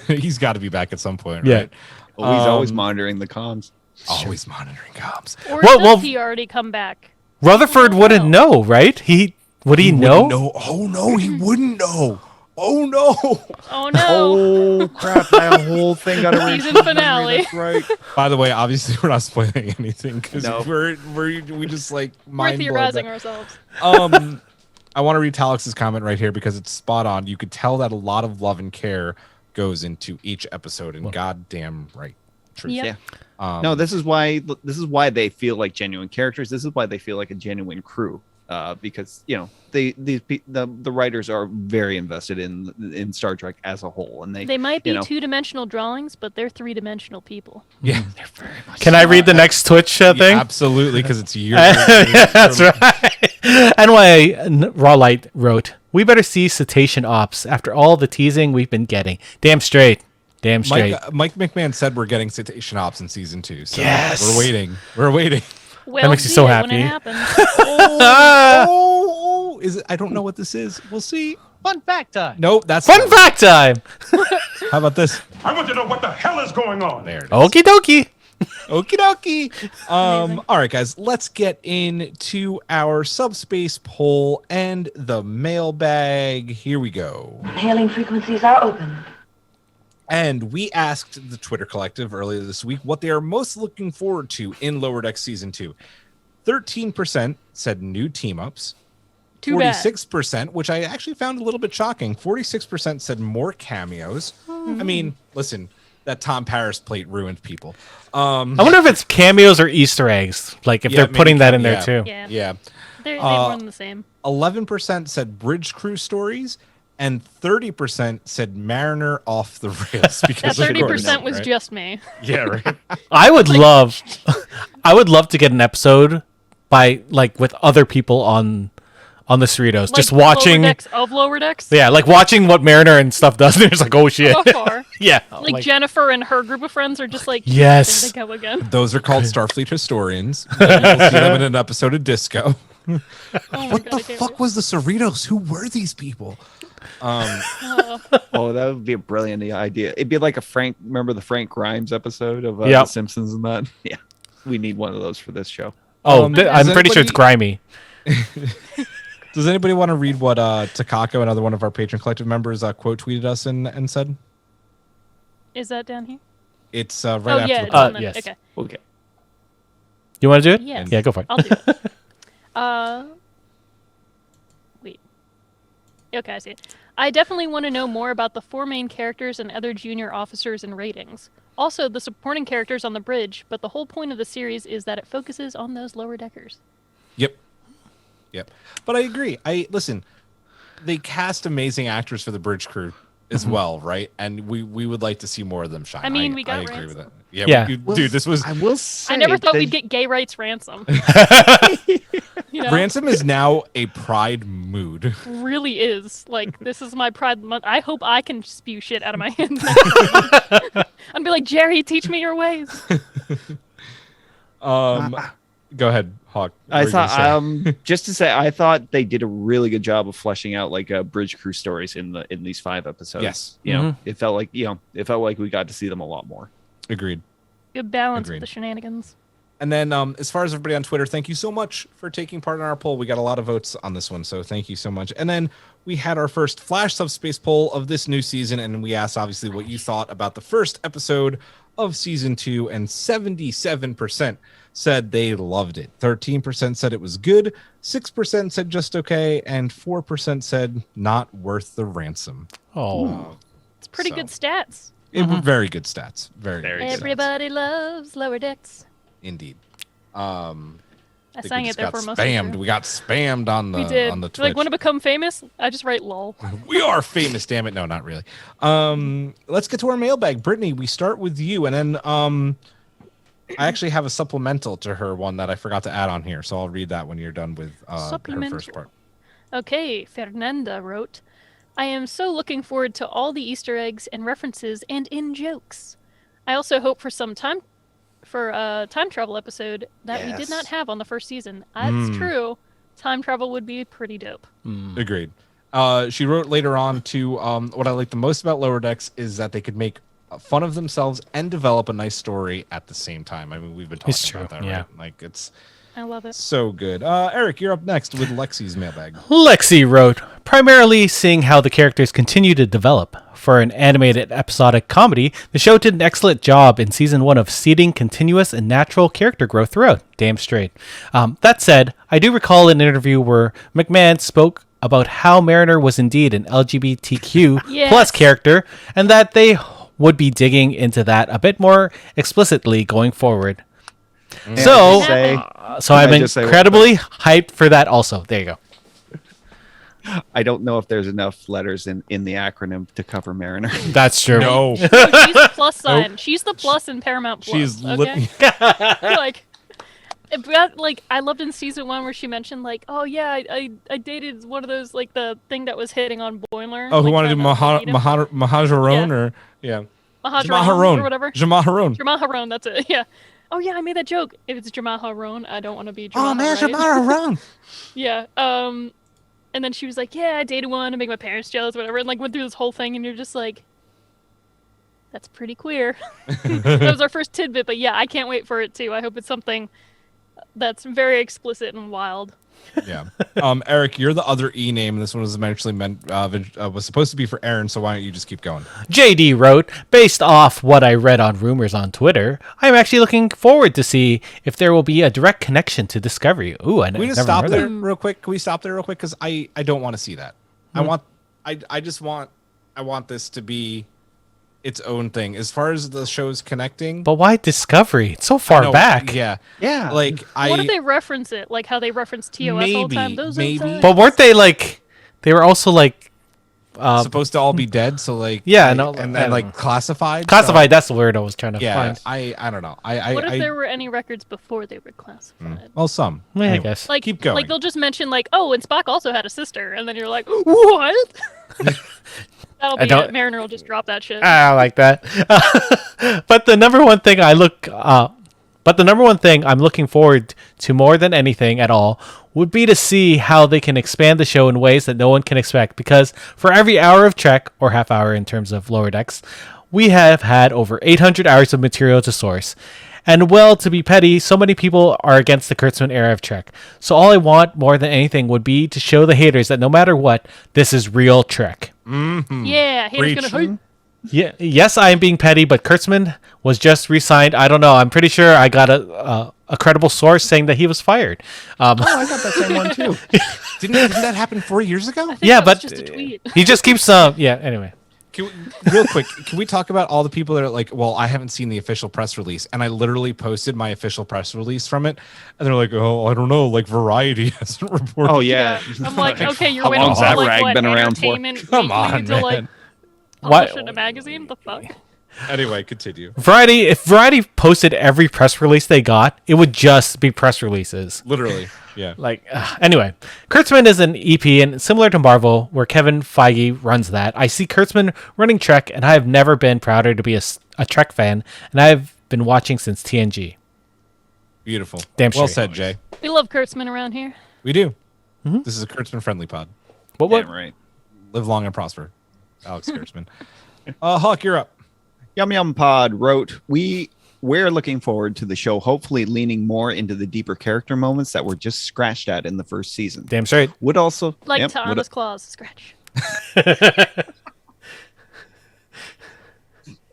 He's got to be back at some point,
Yeah.
right?
Oh, he's always monitoring the comms.
Always monitoring comms.
Or
Well,
does he already come back?
Rutherford wouldn't know, right? Would he know?
No. Oh no, he wouldn't know. Oh no.
Oh no.
Oh crap! That whole thing got a
Season finale.
That's right.
By the way, obviously we're not spoiling anything because
No.
we just like
We're
mind blown
theorizing
that-
ourselves.
I want to read Talix's comment right here because it's spot on. You could tell that a lot of love and care goes into each episode, and goddamn right, truth.
Yep.
Yeah. No, this is why they feel like genuine characters. This is why they feel like a genuine crew. Because the writers are very invested in Star Trek as a whole, and
They might be
you know,
2-dimensional drawings, but they're 3-dimensional people.
Yeah,
they're very much.
Can I read the next Twitch thing?
absolutely, because it's your.
Yeah, that's right. Anyway, Raw Light wrote, "We better see cetacean ops after all the teasing we've been getting. Damn straight. Damn straight."
Mike McMahon said we're getting Cetacean Ops in season 2, so
Yes.
we're waiting. We're waiting.
Well,
makes me
see
so
it when it
happy.
happens.
Oh, is it? I don't know what this is. We'll see.
Fun fact time.
Nope, that's
Fun fact time.
How about this?
I want to know what the hell is going on.
There it is.
Okie dokie.
Okie dokie. All right, guys, let's get into our subspace poll and the mailbag. Here we go.
Hailing frequencies are open.
And we asked the Twitter collective earlier this week what they are most looking forward to in Lower Decks Season 2. 13% said new team-ups.
Too bad.
46%, which I actually found a little bit shocking. 46% said more cameos. I mean, listen, that Tom Paris plate ruined people.
I wonder if it's cameos or Easter eggs. Like if
Yeah,
they're
maybe
putting that in there
yeah.
too.
Yeah.
Yeah.
They're more than the same.
11% said bridge crew stories, and 30% said Mariner off the rails.
That
Because of
30%
course,
was
right?
just me.
Yeah, right.
I would love to get an episode by like with other people on the Cerritos,
Like
just watching.
Lower Decks?
Yeah, like watching what Mariner and stuff does. And it's like, oh shit.
So far.
Yeah.
Like Jennifer and her group of friends are just like,
Yes.
there they go again.
Those are called Starfleet historians. Maybe we'll see them in an episode of Disco.
Oh my
What
God,
the
I can't
fuck
wait.
was the Cerritos? Who were these people?
Oh, that would be a brilliant idea. It'd be like a Frank. Remember the Frank Grimes episode of
Yep.
The Simpsons and that? Yeah, we need one of those for this show.
Oh,
Um,
I'm
does
pretty sure it's
anybody-
grimy.
Does anybody want to read what Takako, another one of our Patron Collective members, quote tweeted us and said?
Is that down here?
It's right
Oh
after
yeah,
the
it's on the,
yes.
okay.
Okay.
You want to do it?
Yes.
Yeah, go for it.
I'll do it. Wait. Okay, I see it. I definitely want to know more about the 4 main characters and other junior officers and ratings. Also, the supporting characters on the bridge, but the whole point of the series is that it focuses on those lower deckers.
Yep. But I agree. Listen, they cast amazing actors for the bridge crew as well, right? And we would like to see more of them shine.
I mean, we got
I agree with
Ransom.
that.
Yeah.
Dude, this was
I will say.
I never thought
they-
we'd get gay rights Ransom. You know?
Ransom is now a pride mood.
Really is. Like, this is my pride month. I hope I can spew shit out of my hands next time. I'd be like, Jerry, teach me your ways.
Go ahead, Hawk. What
I
were you gonna
thought,
say?
just to say, I thought they did a really good job of fleshing out like bridge crew stories in these 5 episodes.
Yes.
you know, it felt like we got to see them a lot more.
Agreed.
Good balance
Agreed.
with the shenanigans.
And then, as far as everybody on Twitter, thank you so much for taking part in our poll. We got a lot of votes on this one, so thank you so much. And then we had our first Flash Subspace poll of this new season, and we asked, obviously, what you thought about the first episode of season 2, and 77% said they loved it. 13% said it was good, 6% said just okay, and 4% said not worth the ransom.
Oh,
It's pretty
So-
good stats.
It were very good stats. Very
Very
good
good.
stats.
Everybody loves lower decks.
Indeed.
I
think
sang
we
it
just
there
got
for most of
spammed.
the
We got spammed on the
We did.
on the
Like,
Twitch.
want to become famous? I just write lol.
We are famous, damn it. No, not really. Let's get to our mailbag. Brittany, we start with you, and then I actually have a supplemental to her one that I forgot to add on here, so I'll read that when you're done with her
Supplemental.
first part.
Okay, Fernanda wrote, I am so looking forward to all the Easter eggs and references and in-jokes. I also hope for some time travel episode that we did not have on the first season. That's true. Time travel would be pretty dope.
Agreed. She wrote later on to what I like the most about Lower Decks is that they could make fun of themselves and develop a nice story at the same time. I mean, we've been
It's
talking about
true,
that,
yeah.
right? Like, it's
I love it.
so good. Erik, you're up next with Lexi's mailbag.
Lexi wrote, primarily seeing how the characters continue to develop. For an animated episodic comedy, the show did an excellent job in season 1 of seeding continuous and natural character growth throughout. Damn straight. That said, I do recall an interview where McMahon spoke about how Mariner was indeed an LGBTQ
Yes.
plus character, and that they would be digging into that a bit more explicitly going forward. So,
Say,
so I'm
I just say one
incredibly hyped for that also. There you go.
I don't know if there's enough letters in the acronym to cover Mariner.
That's true.
No.
No, she's the plus sign. She's the plus in Paramount Plus.
She's
okay? Like, like I loved in season 1 where she mentioned like, oh yeah, I dated one of those like the thing that was hitting on Boiler.
Oh, who
like,
wanted to do
trying to meet him.
Mahajaron
Yeah.
or yeah.
Mahajaron or whatever.
Jamaharon.
Jamaharon, that's it. Yeah. Oh yeah, I made that joke. If it's Jamaharon, I don't want to be Jamaha,
Oh man,
right?
Jamaharon.
Yeah. And then she was like, yeah, I dated one to make my parents jealous, whatever, and like went through this whole thing, and you're just like, that's pretty queer. That was our first tidbit, but yeah, I can't wait for it too. I hope it's something that's very explicit and wild.
Yeah. Erik, you're the other E name, and this one was eventually meant was supposed to be for Aaron. So why don't you just keep going?
JD wrote, based off what I read on rumors on Twitter, I'm actually looking forward to see if there will be a direct connection to Discovery. Ooh,
Can we just stop there real quick? Can we stop there real quick? Because I don't want to see that. I want this to be its own thing. As far as the show's connecting,
But why Discovery? It's so
I
far
know,
back.
Yeah.
Yeah.
Like
What if they reference it? Like how they reference TOS all the
Maybe,
time? Those
maybe.
are the
But weren't they like, they were also like,
supposed to all be dead, so like
Yeah,
like,
no,
and
I
then
don't
like
know.
classified.
classified? That's the word I was trying to
So, yeah,
find.
I don't know. I
What if there were any records before they were classified?
well, some.
Yeah, I
Anyway.
guess.
Like,
Keep going.
Like they'll just mention like, oh, and Spock also had a sister, and then you're like, what? That'll be
don't-
it. Mariner will just drop that shit.
I like that. But the number one thing I look But the number one thing I'm looking forward to more than anything at all would be to see how they can expand the show in ways that no one can expect, because for every hour of Trek, or half hour in terms of Lower Decks, we have had over 800 hours of material to source. And well, to be petty, so many people are against the Kurtzman era of Trek. So all I want more than anything would be to show the haters that no matter what, this is real Trek.
Yeah, haters gonna hate.
Yeah, yes, I am being petty, but Kurtzman was just re-signed. I don't know. I'm pretty sure I got a credible source saying that he was fired.
I got that same one too.
Didn't that happen 4 years ago?
Yeah,
That was
but
just a tweet.
he just keeps yeah. Anyway,
Real quick, can we talk about all the people that are like, well, I haven't seen the official press release, and I literally posted my official press release from it, and they're like, oh, I don't know, like Variety hasn't reported.
Oh yeah.
I'm like, okay, you're
How
waiting
long's
for
that
like
rag
what,
been around for?
Entertainment
Come
Weekly
on,
to like
man.
publish
Why-
in a magazine? The fuck?
Anyway, continue.
Variety. If Variety posted every press release they got, it would just be press releases.
Literally, yeah.
Like, anyway, Kurtzman is an EP, and similar to Marvel, where Kevin Feige runs that, I see Kurtzman running Trek, and I have never been prouder to be a Trek fan, and I've been watching since TNG.
Beautiful.
Damn
well
straight.
said, Jay.
We love Kurtzman around here.
We do. This is a Kurtzman-friendly pod.
What?
Damn right.
Live long and prosper, Alex Kurtzman. Hawk, you're up.
Yum Yum Pod wrote, we're looking forward to the show, hopefully leaning more into the deeper character moments that were just scratched at in the first season.
Damn straight.
Would also
Like
yep,
Thomas Claus. Scratch.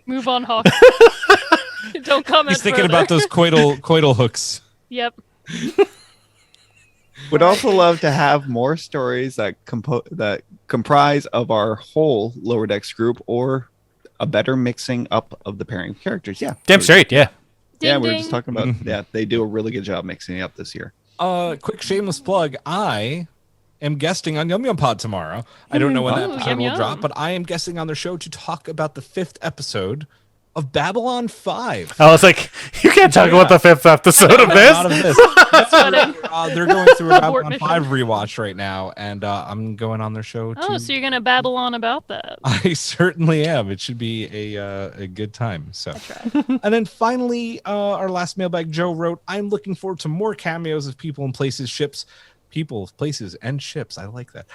Move on, Hawk. Don't comment.
He's thinking
further.
about those coital hooks.
Yep.
would also love to have more stories that comprise of our whole Lower Decks group, or a better mixing up of the pairing of characters. Yeah.
Damn straight. Yeah.
Yeah,
Ding,
we were
ding.
just talking about they do a really good job mixing it up this year.
Quick shameless plug. I am guesting on Yum Yum Pod tomorrow. I don't know when that
Ooh,
episode
yum,
will
yum.
drop, but I am guesting on their show to talk about the 5th episode of Babylon 5.
I was like, you can't talk about the 5th episode of
Not of
this.
this.
Sweating.
They're going through a
Abort
Babylon
mission.
5 rewatch right now, and I'm going on their show
Oh,
too.
so you're gonna babble on about that?
I certainly am. It should be a good time. So, and then finally, our last mailbag, Joe wrote, "I'm looking forward to more cameos of people and places, ships, people, places, and ships." I like that.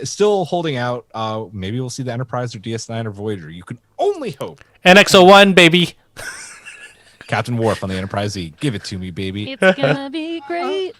Still holding out. Maybe we'll see the Enterprise or DS9 or Voyager. You can only hope.
NX01, baby.
Captain Worf on the Enterprise E. Give it to me, baby.
It's gonna be great.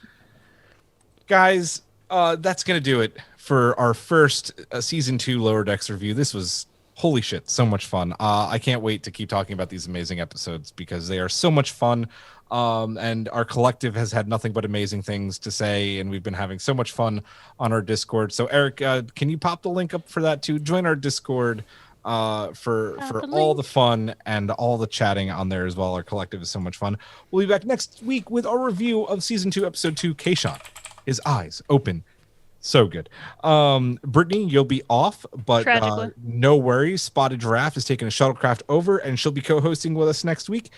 Guys, that's gonna do it for our first season 2 Lower Decks review. This was holy shit, so much fun. I can't wait to keep talking about these amazing episodes because they are so much fun. And our collective has had nothing but amazing things to say, and we've been having so much fun on our Discord. So Erik, can you pop the link up for that too? Join our Discord for
the
all
link.
the fun and all the chatting on there as well. Our collective is so much fun. We'll be back next week with our review of season 2, episode 2, Kayshawn. His eyes open. So good. Brittany, you'll be off, but
Tragically.
no worries. Spotted Giraffe is taking a shuttlecraft over, and she'll be co-hosting with us next week,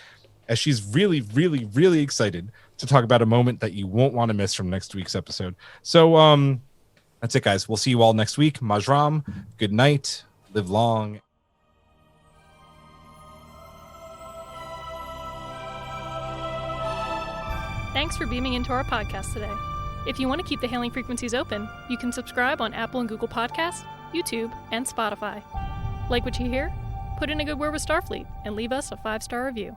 as she's really, really, really excited to talk about a moment that you won't want to miss from next week's episode. So that's it, guys. We'll see you all next week. Majram, good night. Live long.
Thanks for beaming into our podcast today. If you want to keep the hailing frequencies open, you can subscribe on Apple and Google Podcasts, YouTube, and Spotify. Like what you hear? Put in a good word with Starfleet and leave us a 5-star review.